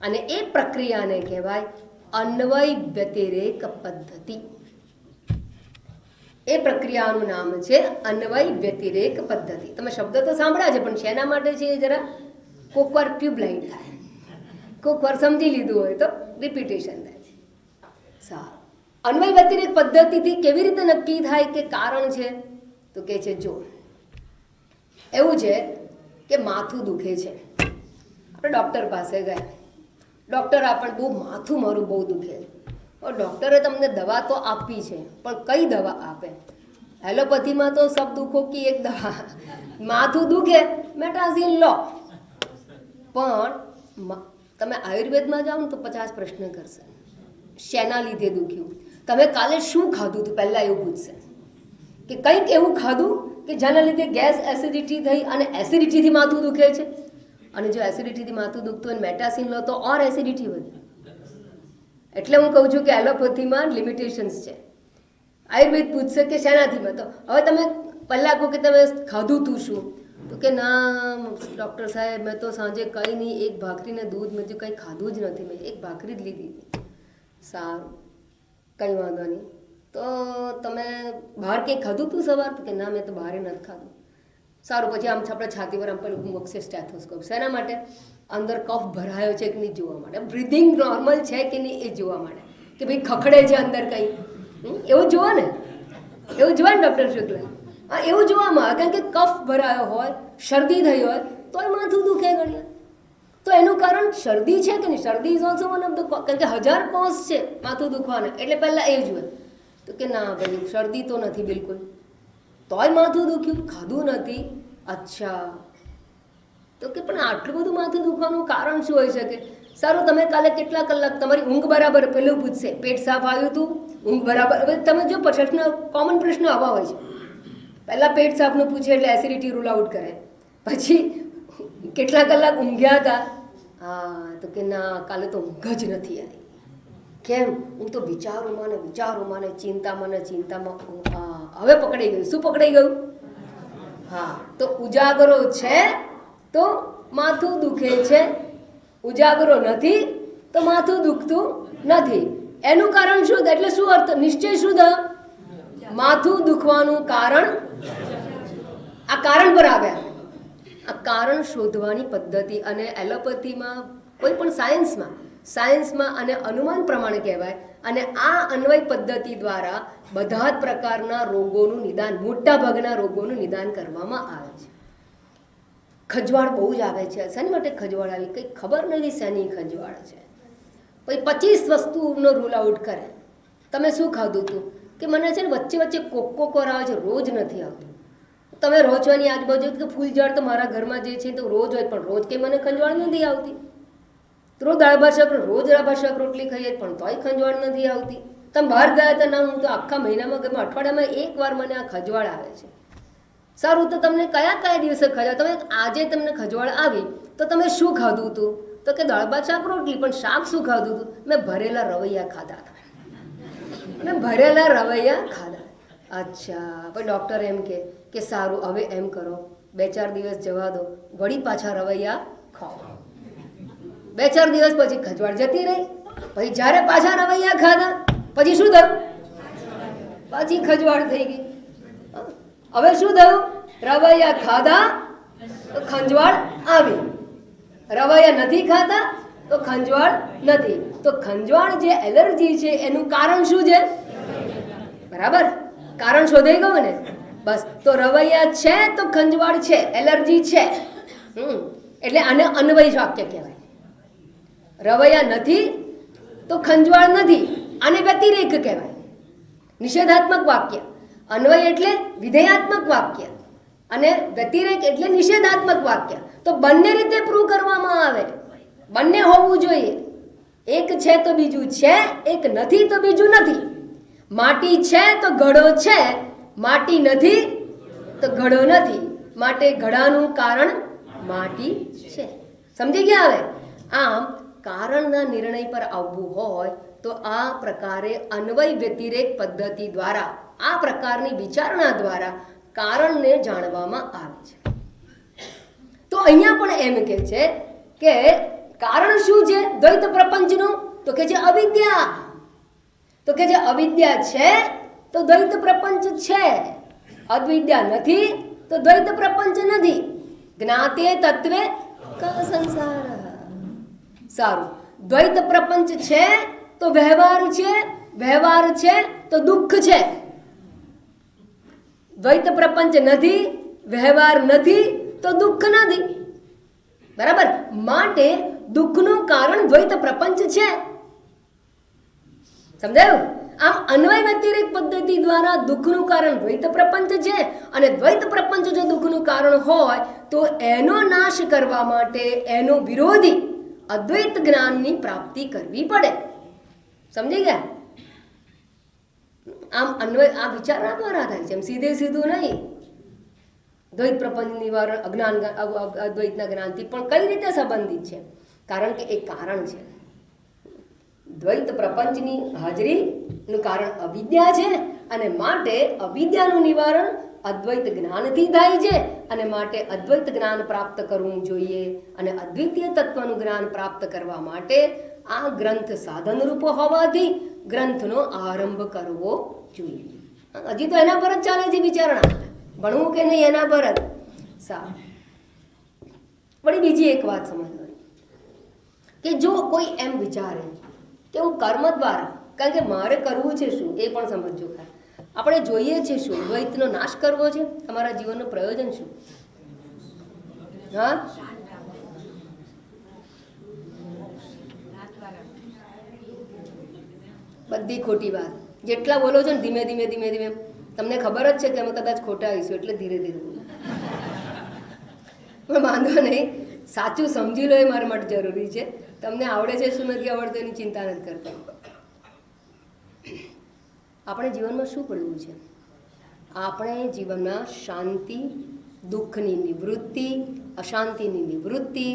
[SPEAKER 1] અને એ પ્રક્રિયાને કહેવાય અન્વય વ્યતિરેક પદ્ધતિ. એ પ્રક્રિયાનું નામ છે અન્વય વ્યતિરેક પદ્ધતિ. તમે શબ્દ તો સાંભળ્યા છે, પણ શેના માટે છે એ જરા કોક વાર ટ્યુબલાઇટ થાય, કોક વાર સમજી લીધું હોય તો રિપીટેશન થાય. સારું, અન્વય વ્યતિરેક પદ્ધતિથી કેવી રીતે નક્કી થાય કે કારણ છે? તો કે છે જો એવું છે કે માથું દુખે છે, આપણે ડૉક્ટર પાસે ગયા, ડૉક્ટર આપણને બહુ માથું મારું બહુ દુખે, ડૉક્ટરે તમને દવા તો આપી છે, પણ કઈ દવા આપે? એલોપેથીમાં તો સબ દુખો કી એક દવા, માથું દુખે મેટાઝિન લો. પણ તમે આયુર્વેદમાં જાઓ ને તો 50 પ્રશ્ન કરશે, શેના લીધે દુખ્યું, તમે કાલે શું ખાધું હતું, પહેલાં એવું પૂછશે કે કંઈક એવું ખાધું કે જેના લીધે ગેસ એસિડિટી થઈ અને એસિડિટીથી માથું દુખે છે. અને જો એસિડિટીથી માથું દુખતું હોય મેટાસિન લો તો ઓર એસિડિટી વધે. એટલે હું કહું છું કે એલોપેથીમાં લિમિટેશન્સ છે. આયુર્વેદ પૂછશે કે શેનાથી, તો હવે તમે પહેલાં કહો કે તમે ખાધું તું શું, તો કે ના ડૉક્ટર સાહેબ મેં તો સાંજે કંઈ નહીં, એક ભાખરીને દૂધ, મેં જો કંઈ ખાધું જ નથી, મેં એક ભાખરી જ લીધી હતી. સારું, કંઈ વાંધો નહીં, તો તમે બહાર કંઈ ખાધું તું સવાર? તો કે ના મેં તો બહારે નથી ખાધું. સારું, પછી આમ આપણે છાતી પર આમ પેલું મૂકશે સ્ટેથોસ્કોપ, શેના માટે? અંદર કફ ભરાયો છે કે નહીં જોવા માટે, બ્રિધિંગ નોર્મલ છે કે નહીં એ જોવા માટે, કે ભાઈ ખખડે છે અંદર કંઈ, એવું જોવા ને, એવું જોવા ને ડૉક્ટર શુક્લ? હા, એવું જોવામાં આવે. કારણ કે કફ ભરાયો હોય, શરદી થઈ હોય તોય માથું દુખે ઘણી. તો એનું કારણ શરદી છે કે નહીં? શરદી is also one of the, કારણ કે 1000 કોઝ છે માથું દુખવાના, એટલે પહેલાં એ જુએ. તો કે ના ભાઈ શરદી તો નથી બિલકુલ, તોય માથું દુખ્યું, ખાધું નથી. અચ્છા, તો કે પણ આટલું બધું માથું દુખવાનું કારણ શું હોઈ શકે? સારું, તમે કાલે કેટલા કલાક, તમારી ઊંઘ બરાબર, પેલું પૂછશે પેટ સાફ આવ્યું હતું, ઊંઘ બરાબર. હવે તમે જો પ્રશ્ન, કોમન પ્રશ્ન આવા હોય છે, પહેલાં પેટ સાફનું પૂછે એટલે એસિડિટી રૂલ આઉટ કરે, પછી કેટલા કલાક ઊંઘ્યા હતા? હા, તો કે ના કાલે તો ઊંઘ જ નથી આવી. કેમ? હું તો વિચારોમાં ને ચિંતામાં. હા, હવે પકડાઈ ગયું. શું પકડાઈ ગયું? હા, તો ઉજાગરો છે તો માથું દુખે છે, ઉજાગરો નથી તો માથું દુખતું નથી. એનું કારણ શું? એટલે શું અર્થ, નિશ્ચય શું થયો? માથું દુખવાનું કારણ. આ કારણ પર આવ્યા. આ કારણ શોધવાની પદ્ધતિ, અને એલોપેથીમાં કોઈ પણ સાયન્સમાં અને અનુમાન પ્રમાણે કહેવાય. અને આ અન્વય પદ્ધતિ દ્વારા બધા જ પ્રકારના રોગોનું નિદાન, મોટા ભાગના રોગોનું નિદાન કરવામાં આવે છે. ખજવાળ બહુ જ આવે છે. શેની માટે ખજવાળ આવી? કંઈ ખબર નથી શેની ખજવાળ છે. પછી 25 વસ્તુનો રૂલ આઉટ કરે. તમે શું ખાધું હતું? કે મને છે ને વચ્ચે કોકોકોર આવે છે, રોજ નથી આવતું. તમે રહો છો એની આજુબાજુ કે ફૂલઝાડ તો મારા ઘરમાં જે છે તો રોજ હોય, પણ રોજ કંઈ મને ખંજવાળ નથી આવતી. રોજ દાળ ભાત શાક, રોજ દાળ ભાત શાક રોટલી ખાઈએ પણ તોય ખંજવાળ નથી આવતી. તમે બહાર ગયા હતા ના, હું તો આખા મહિનામાં ગમે અઠવાડિયામાં એકવાર મને આ ખજવાળ આવે છે. સારું, તો તમને કયા દિવસે ખજવાળ? તમે આજે તમને ખજવાળ આવી તો તમે શું ખાધું હતું? તો કે દાળ ભાત શાક રોટલી, પણ શાક શું ખાધું હતું? મેં ભરેલા રવૈયા ખાધા હતા. અચ્છા, પણ ડૉક્ટર એમ કે સારું હવે એમ કરો, 2-4 દિવસ જવા દો, વળી પાછા રવૈયા ખાઓ. 2-4 દિવસ પછી ખજવાળ જતી રહી. પછી જ્યારે પાછા રવૈયા ખાધા પછી શું થયું? પાછી ખજવાળ થઈ ગઈ. હવે શું થયું? રવૈયા ખાધા તો ખંજવાળ આવી, રવૈયા નથી ખાતા તો ખંજવાળ નથી. તો ખંજવાળ જે એલર્જી છે એનું કારણ શું છે? બરાબર, કારણ શોધાઈ ગયું ને? બસ, તો રવૈયા છે તો ખંજવાળ છે, એલર્જી છે. એટલે આને અન્વય વાક્ય કહેવાય. રવૈયા નથી તો ખંજવાળ નથી, આને વ્યતિરેક કહેવાય, નિષેધાત્મક વાક્ય. અન્વય એટલે વિધેયાત્મક વાક્ય અને વ્યતિરેક એટલે નિષેધાત્મક વાક્ય. તો બંને રીતે પ્રૂવ કરવામાં આવે, બંને હોવું જોઈએ. એક છે તો બીજું છે, એક નથી તો બીજું નથી. માટી છે તો ઘડો છે, માટી નથી તો ઘડો નથી. માટે ઘડાનું કારણ માટી છે. સમજી ગયા? હવે આમ કારણના નિર્ણય પર આવવું હોય તો આ પ્રકારે અન્વય વ્યતિરેક પદ્ધતિ દ્વારા, આ પ્રકારની વિચારણા દ્વારા કારણને જાણવામાં આવે છે. તો અહીંયા પણ એમ કહે છે કે કારણ શું છે દ્વૈત પ્રપંચનું? તો કે છે અવિદ્યા. તો કે જે અવિદ્યા છે તો દ્વૈત પ્રપંચ છે, અદ્વિદ્યા નથી તો દ્વૈત પ્રપંચ નથી. જ્ઞાતે તત્વે ક સંસાર. સારું, દ્વૈત પ્રપંચ છે તો વ્યવહાર છે, વ્યવહાર છે તો દુઃખ છે. દ્વૈત પ્રપંચ નથી, વ્યવહાર નથી તો દુઃખ નથી. બરાબર? માટે દુઃખનું કારણ દ્વૈત પ્રપંચ છે. સમજાયું? આમ અન્વય વ્યતિરેક પદ્ધતિ દ્વારા દુઃખનું કારણ દ્વૈત પ્રપંચ છે અને દ્વૈત પ્રપંચ જો દુઃખનું કારણ હોય તો એનો નાશ કરવા માટે એનો વિરોધી અદ્વૈત જ્ઞાનની પ્રાપ્તિ કરવી પડે. સમજી ગયા? આમ અન્વય આ વિચારના દ્વારા થાય છે, એમ સીધે સીધું નહીં. દ્વૈત પ્રપંચ નિવારણ અજ્ઞાન અદ્વૈતના જ્ઞાનથી પણ કઈ રીતે સંબંધિત છે? કારણ કે એક કારણ છે. દ્વૈત પ્રપંચની હાજરીનું કારણ અવિદ્યા છે અને માટે અવિદ્યાનું નિવારણ અદ્વૈત જ્ઞાનથી થાય છે અને માટે અદ્વૈત જ્ઞાન પ્રાપ્ત કરવું જોઈએ. અને અદ્વિતીય તત્વનું જ્ઞાન પ્રાપ્ત કરવા માટે આ ગ્રંથ સાધનરૂપ હોવાથી ગ્રંથનો આરંભ કરવો જોઈએ. હજી તો એના પર જ ચાલે છે વિચારણા, ભણવું કે નહીં એના પર જ. સારું, વળી બીજી એક વાત સમજવાની કે જો કોઈ એમ વિચારે કે હું કર્મ દ્વારા, કારણ કે મારે કરવું છે શું એ પણ સમજજો. આપણે જોઈએ છે શું? દ્વૈતનો નાશ કરવો છે. તમારા જીવનનું પ્રયોજન શું? હા, બધી ખોટી વાત. જેટલા બોલો છો ને ધીમે ધીમે ધીમે ધીમે તમને ખબર જ છે કે અમે કદાચ ખોટા આવીશું, એટલે ધીરે ધીરે બોલો. પણ વાંધો નહીં, સાચું સમજી લો એ મારા માટે જરૂરી છે. તમને આવડે છે શું નથી આવડતું એની ચિંતા નથી કરતા. આપણે જીવનમાં શું પડવું છે? આપણે જીવનમાં શાંતિ, દુઃખની નિવૃત્તિ, અશાંતિની નિવૃત્તિ,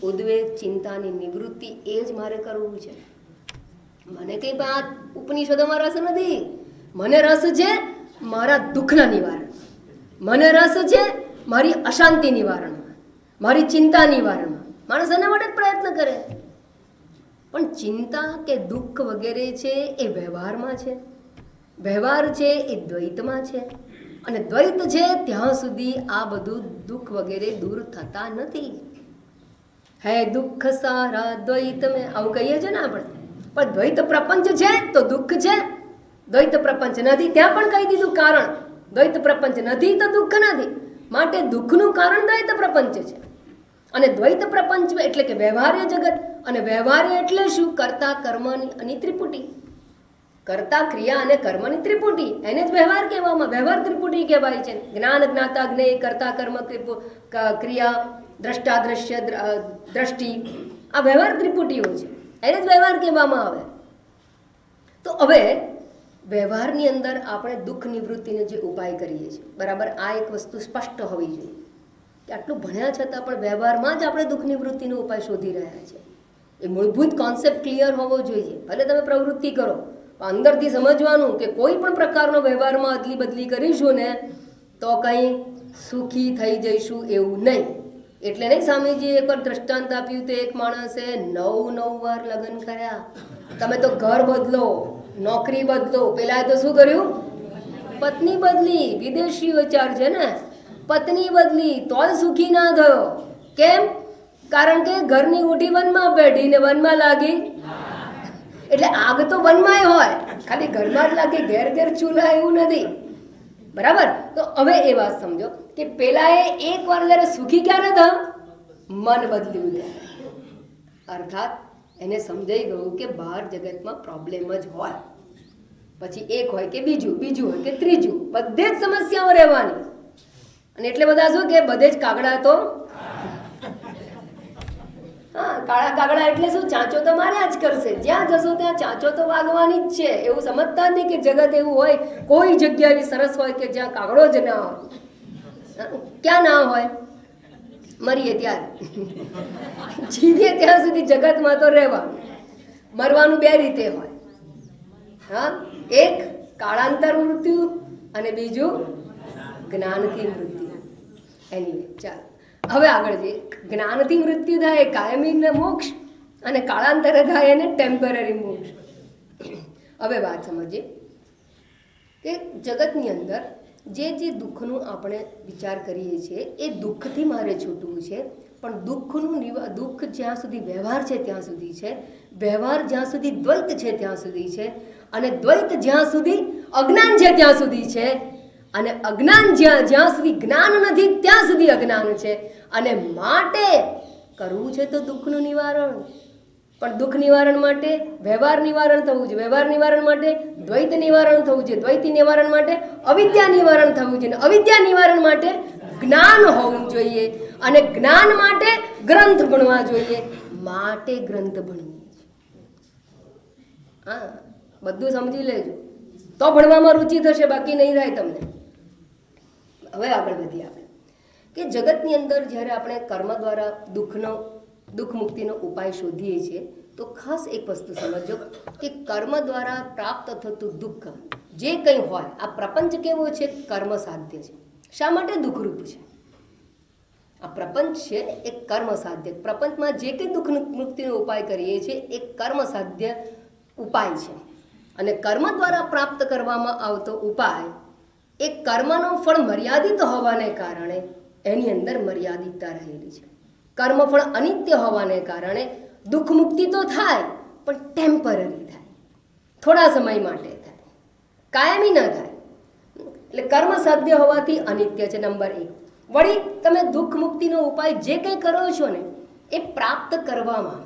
[SPEAKER 1] ઉદ્વેગ ચિંતાની નિવૃત્તિ, એ જ મારે કરવું છે. મને કંઈ વાત ઉપનિષદોમાં રસ નથી. મને રસ છે મારા દુઃખના નિવારણમાં, મને રસ છે મારી અશાંતિ નિવારણમાં, મારી ચિંતા નિવારણમાં. માણસ એના માટે જ પ્રયત્ન કરે. પણ ચિંતા કે દુઃખ વગેરે છે એ વ્યવહારમાં છે, વ્યવહાર છે એ દ્વૈતમાં છે. અને દ્વૈત છે ત્યાં સુધી આ બધું દુઃખ વગેરે દૂર થતા નથી. હે દુઃખ સારા દ્વૈત મેં, આવું કહીએ છીએ ને આપણે. પણ દ્વૈત પ્રપંચ છે તો દુઃખ છે, દ્વૈત પ્રપંચ નથી ત્યાં પણ કહી દીધું કારણ. દ્વૈત પ્રપંચ નથી તો દુઃખ નથી. માટે દુઃખનું કારણ દ્વૈત પ્રપંચ છે. અને દ્વૈત પ્રપંચ એટલે કે વ્યવહાર્ય જગત. અને વ્યવહાર્ય એટલે શું? કર્તા કર્મની અને ત્રિપુટી, કર્તા ક્રિયા અને કર્મની ત્રિપુટી, એને જ વ્યવહાર કહેવામાં, વ્યવહાર ત્રિપુટી કહેવાય છે. જ્ઞાન જ્ઞાતા જ્ઞેય, કર્તા કર્મ ક્રિયા, દ્રષ્ટા દ્રશ્ય દ્રષ્ટિ, આ વ્યવહાર ત્રિપુટીઓ છે, એને જ વ્યવહાર કહેવામાં આવે. તો હવે વ્યવહારની અંદર આપણે દુઃખ નિવૃત્તિનો જે ઉપાય કરીએ છીએ, બરાબર, આ એક વસ્તુ સ્પષ્ટ હોવી જોઈએ કે આટલું ભણ્યા છતાં પણ વ્યવહારમાં જ આપણે દુઃખ નિવૃત્તિનો ઉપાય શોધી રહ્યા છીએ. એ મૂળભૂત કોન્સેપ્ટ ક્લિયર હોવો જોઈએ. ભલે તમે પ્રવૃત્તિ કરો, અંદરથી સમજવાનું કે કોઈ પણ પ્રકારનો વ્યવહારમાં અદલી બદલી કરીશું ને તો કંઈ સુખી થઈ જઈશું એવું નહીં. એટલે નહીં સ્વામીજી એકવાર દ્રષ્ટાંત આપ્યું તો એક માણસે 9 વાર લગ્ન કર્યા. તમે તો ઘર બદલો, નોકરી બદલો, પેલા તો શું કર્યું? પત્ની બદલી. વિદેશી વિચાર છે ને, પત્ની બદલી તોય સુખી ના થયો. કેમ? કારણ કે ઘરની ઉઠી વનમાં બેઠી ને વનમાં લાગી. એટલે આગ તો વનમાં હોય, ખાલી ઘરમાં જ લાગે, ઘેર ઘેર ચૂલા એવું નથી. બરાબર? તો હવે એ વાત સમજો કે પેલા એક વાર જયારે સુખી ક્યારે થયો? મન બદલ્યું ત્યારે. અર્થાત એને સમજાઈ ગયું કે બહાર જગતમાં પ્રોબ્લેમ જ હોય, પછી એક હોય કે બીજું, બીજું હોય કે ત્રીજું, બધે જ સમસ્યાઓ રહેવાની. અને એટલે બધા શું કે બધે જ કાગડા તો, હા, કાળા કાગડા એટલે શું? ચાંચો તો માર્યા જ કરશે. જ્યાં જશો ત્યાં ચાંચો તો વાગવાની જ છે. એવું સમજતા નહીં કે જગત એવું હોય, કોઈ જગ્યા એવી સરસ હોય કે જ્યાં કાગડો જ ના હોય. ક્યાં ના હોય? મરીએ ત્યારે. જીવીએ ત્યાં સુધી જગતમાં તો રહેવાનું. મરવાનું બે રીતે હોય. હા, એક કાળાંતર મૃત્યુ અને બીજું જ્ઞાનથી મૃત્યુ. એનીવે ચાલો હવે આગળ જઈએ. જ્ઞાનથી મૃત્યુ થાય કાયમી મોક્ષ, અને કાળાંતરે થાય એને ટેમ્પરરી મોક્ષ. હવે વાત સમજીએ કે જગતની અંદર જે દુઃખનું આપણે વિચાર કરીએ છીએ એ દુઃખથી મારે છૂટવું છે, પણ દુઃખ જ્યાં સુધી વ્યવહાર છે ત્યાં સુધી છે, વ્યવહાર જ્યાં સુધી દ્વૈત છે ત્યાં સુધી છે, અને દ્વૈત જ્યાં સુધી અજ્ઞાન છે ત્યાં સુધી છે, અને અજ્ઞાન જ્યાં સુધી જ્ઞાન નથી ત્યાં સુધી અજ્ઞાન છે. અને માટે કરવું છે તો દુઃખનું નિવારણ, પણ દુઃખ નિવારણ માટે વ્યવહાર નિવારણ થવું છે, વ્યવહાર નિવારણ માટે દ્વૈત નિવારણ થવું છે, દ્વૈત નિવારણ માટે અવિદ્યા નિવારણ થવું છે, અવિદ્યા નિવારણ માટે જ્ઞાન હોવું જોઈએ, અને જ્ઞાન માટે ગ્રંથ ભણવા જોઈએ. માટે ગ્રંથ ભણવું. હા, બધું સમજી લેજો તો ભણવામાં રુચિ થશે, બાકી નહીં થાય તમને. હવે આગળ વધીએ આપણે કે જગતની અંદર જ્યારે આપણે કર્મ દ્વારા દુઃખ મુક્તિનો ઉપાય શોધીએ છીએ તો ખાસ એક વસ્તુ સમજો કે કર્મ દ્વારા પ્રાપ્ત થતું દુઃખ જે કંઈ હોય, આ પ્રપંચ કેવો છે? કર્મ સાધ્ય છે. શા માટે દુઃખરૂપ છે? આ પ્રપંચ છે એ કર્મ સાધ્ય. પ્રપંચમાં જે કંઈ દુઃખ મુક્તિનો ઉપાય કરીએ છીએ એ કર્મ સાધ્ય ઉપાય છે, અને કર્મ દ્વારા પ્રાપ્ત કરવામાં આવતો ઉપાય એ કર્મનો ફળ મર્યાદિત હોવાને કારણે એની અંદર મર્યાદિતતા રહેલી છે. કર્મફળ અનિત્ય હોવાને કારણે દુઃખ મુક્તિ તો થાય પણ ટેમ્પરરી થાય, થોડા સમય માટે થાય, કાયમી ન થાય. એટલે કર્મ સાધ્ય હોવાથી અનિત્ય છે, નંબર 1. વળી તમે દુઃખ મુક્તિનો ઉપાય જે કંઈ કરો છો ને એ પ્રાપ્ત કરવામાં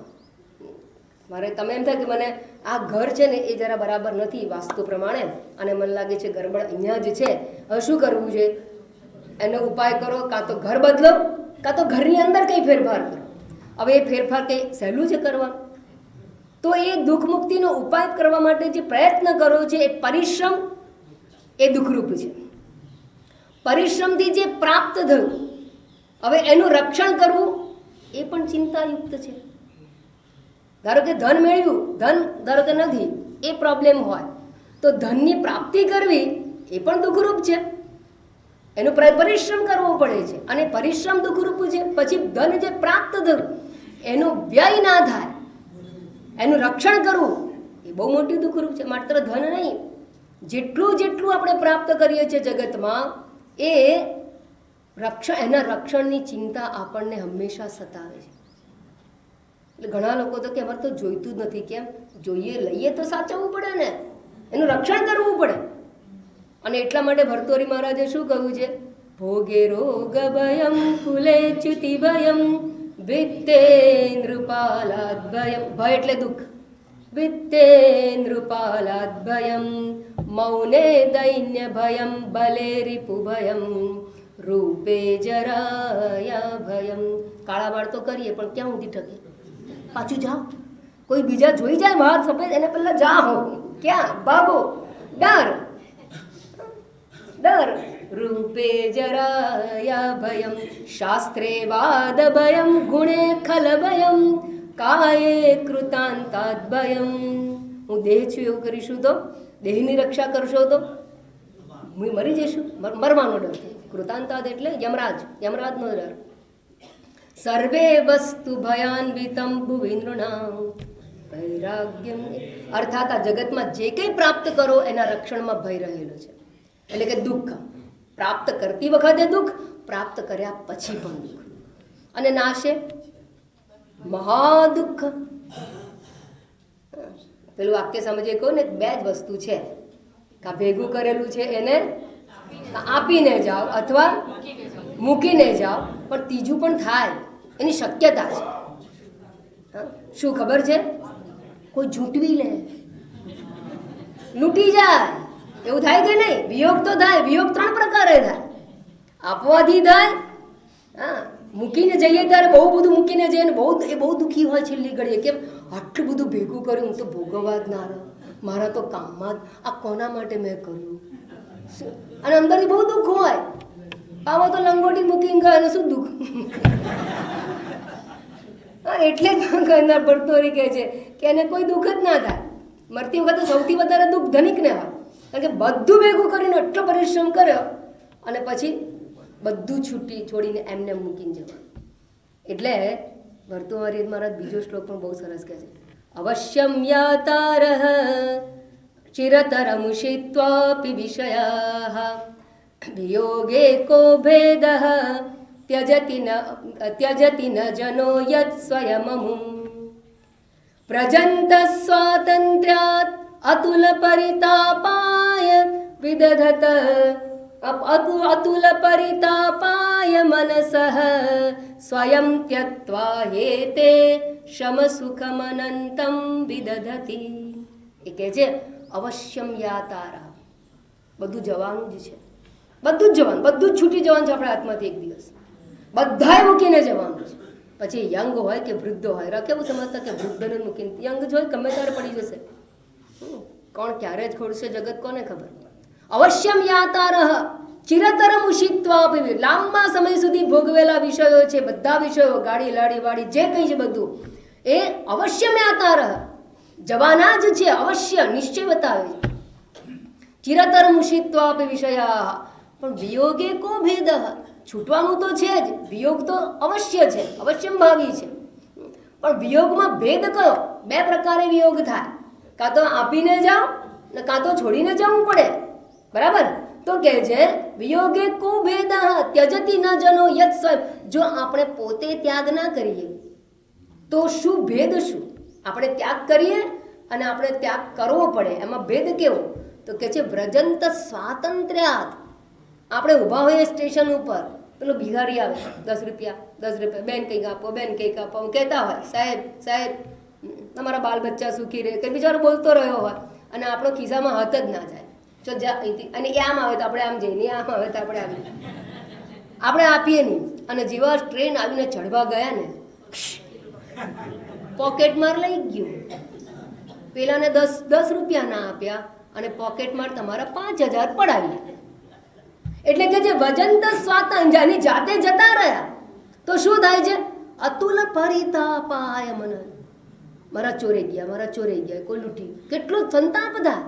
[SPEAKER 1] મારે તમે એમ થાય કે મને આ ઘર છે ને એ જરા બરાબર નથી વાસ્તુ પ્રમાણે, અને મને લાગે છે ગરબડ અહીંયા જ છે, હવે શું કરવું છે? એનો ઉપાય કરો, કાં તો ઘર બદલો કાં તો ઘરની અંદર કંઈ ફેરફાર કરો. હવે એ ફેરફાર કંઈ સહેલું છે કરવાનું? તો એ દુઃખ મુક્તિનો ઉપાય કરવા માટે જે પ્રયત્ન કરો છે એ પરિશ્રમ એ દુઃખરૂપ છે. પરિશ્રમથી જે પ્રાપ્ત થયું, હવે એનું રક્ષણ કરવું એ પણ ચિંતાયુક્ત છે. ધારો કે ધન મેળવ્યું, ધન ધારો કે નથી, એ પ્રોબ્લેમ હોય તો ધનની પ્રાપ્તિ કરવી એ પણ દુઃખરૂપ છે. એનો પરિશ્રમ કરવો પડે છે, અને પરિશ્રમ દુઃખરૂપ છે. પછી ધન જે પ્રાપ્ત થયું એનો વ્યય ના થાય, એનું રક્ષણ કરવું એ બહુ મોટી દુઃખરૂપ છે. માત્ર ધન નહીં, જેટલું આપણે પ્રાપ્ત કરીએ છીએ જગતમાં એ એના રક્ષણની ચિંતા આપણને હંમેશા સતાવે છે. એટલે ઘણા લોકો તો કે અમારે તો જોઈતું જ નથી. કેમ? જોઈએ, લઈએ તો સાચવવું પડે ને, એનું રક્ષણ કરવું પડે. અને એટલા માટે ભરતોરી મહારાજે શું કહ્યું છે? ભોગે રોગ ભયમ ફૂલે ચ્યુતિ ભયમ વિત્તે નૃપાલાદ ભયમ. ભય એટલે દુઃખ. વિત્તે નૃપાલાદ ભયમ મૌને દૈન્ય ભયમ બલે રિપુ ભયમ રૂપે જરાયા ભયમ. કાળા વાળ તો કરીએ પણ ક્યાં ઊંધી ટકે? પાછું જાઓ, કોઈ બીજા જોઈ જાય બહાર સફેદ, એને પહેલા જાઓ, ક્યાં ભાગો? ડર રૂપે જરાયા ભયમ શાસ્ત્રે વાદ ભયમ ગુણે ખલ ભયમ કાયે કૃતાંતાદ ભયમ. હું દેહ છું એવું કરીશું તો, દેહની રક્ષા કરશો તો મરી જઈશું, મરવાનો ડર. કૃતાંતાદ એટલે યમરાજનો ડર. સર્વે વસ્તુ ભયાન્વિતમ ભુવિ નૃણામ વૈરાગ્યમ. અર્થાત આ જગતમાં જે કંઈ પ્રાપ્ત કરો એના રક્ષણમાં ભય રહેલો છે. એટલે કે દુઃખ પ્રાપ્ત કરતી વખતે દુઃખ, પ્રાપ્ત કર્યા પછી પણ દુઃખ, અને નાશે મહાદુઃખ. પેલું વાક્ય સમજે કહું ને, 2 જ વસ્તુ છે, કાં ભેગું કરેલું છે એને આપીને જાઓ અથવા મૂકીને જાઓ, પણ ત્રીજું પણ થાય એની શક્યતા છે. શું ખબર છે? કોઈ ઝૂંટવી લે, લૂંટી જાય, એવું થાય કે નહીં? વિયોગ તો થાય. વિયોગ 3 પ્રકારે થાય. આપવાથી થાય, હા, મૂકીને જઈએ ત્યારે બહુ બધું મૂકીને જઈએ ને બહુ દુઃખી હોય છેલ્લી ઘડીએ. કેમ? આટલું બધું ભેગું કર્યું, હું તો ભોગવવા જ ના રહ્યો, મારા તો કામમાં જ આ કોના માટે મેં કર્યું. અને અંદરથી બહુ દુઃખ હોય. આમાં તો લંગોટી મૂકીને ગયો એને શું દુઃખ? એટલે જ ભરતોરી કહે છે કે એને કોઈ દુઃખ જ ના થાય. મરતી વખતે સૌથી વધારે દુઃખ ધનિકને હોય, કારણ કે બધું ભેગું કરીને એટલો પરિશ્રમ કર્યો અને પછી બધું છોડીને એમને મૂકીને જવાનું. એટલે ભર્તૃહરિ મહારાજ બીજો શ્લોક પણ બહુ સરસ કહે છે, અવશ્યમ યાતારઃ ચિરતરમુષિત્વાપી વિષયાઃ વિયોગે કો ભેદઃ त्यजति न जनो यत् स्वयममुं प्रजन्त स्वातन्त्र्यात् अतुल परितापाय विदधत अतुल परितापाय मनसः स्वयं त्यक्त्वा हेते शम सुखमनन्तं विदधति. એ કહે છે અવશ્યમ યાતારા, બધું જવાનું જ છે, બધું જ જવાનું, બધું જ છૂટી જવાનું છે આપણા હાથમાંથી એક દિવસ, બધાએ મૂકીને જવાનું છે. પછી યંગ હોય કે વૃદ્ધ હોય, કેવું સમજતા કે વૃદ્ધને મૂકીને, યંગ જ હોય ગમે ત્યારે પડી જશે, કોણ ક્યારે જ ખોડશે જગત કોને ખબર. અવશ્યમ યાતારઃ ચિરતરમ ઉષિત્વા, લાંબા સમય સુધી ભોગવેલા વિષયો છે, બધા વિષયો, ગાડી લાડી વાડી જે કંઈ છે બધું એ અવશ્યમ યાતારઃ જવાના જ છે, અવશ્ય નિશ્ચય બતાવે છે. ચિરતરમ ઉષિત્વા વિષયા, પણ વિયોગે કો ભેદ, છૂટવાનું તો છે જ, વિયોગ તો અવશ્ય છે, અવશ્યમ ભાવી છે, પણ વિયોગમાં ભેદ કયો? બે પ્રકારે વિયોગ થાય, કાં તો આપીને જાઓ ને કાં તો છોડીને જવું પડે, બરાબર. તો કહે છે વિયોગે કો ભેદ ત્યજતિ ન જનો યત સ્વયં, જો આપણે પોતે ત્યાગ ના કરીએ તો શું ભેદ, શું આપણે ત્યાગ કરીએ અને આપણે ત્યાગ કરવો પડે, એમાં ભેદ કેવો? તો કે છે વ્રજંત સ્વાતંત્ર્યાત, આપણે ઊભા હોઈએ સ્ટેશન ઉપર, પેલો ભિખારી આવે, 10 રૂપિયા બેન કંઈક આપો, બેન કંઈક આપો, કહેતા હોય સાહેબ સાહેબ તમારા બાલ બચ્ચા સુખી રહે, કંઈ બિચારો બોલતો રહ્યો હોય અને આપણો ખિસ્સામાં હાથ જ ના જાય, જો અહીંથી, અને એ આમ આવે તો આપણે આમ જઈએ, આમ આવે તો આપણે આપણે આપીએ નહીં. અને જેવા ટ્રેન આવીને ચડવા ગયા ને, પોકેટમાર લઈ ગયું, પેલાને 10 રૂપિયા ના આપ્યા અને પોકેટમાર તમારા 5000 પડાવી. એટલે કે જે વજંત સ્વાતંત્ર્યની જાતે જતા રહ્યા તો શું થાય છે? અતુલ પરિતાપાય મન, મારા ચોરાઈ ગયા, કોઈ લૂંટી, કેટલું સંતાપ થાય.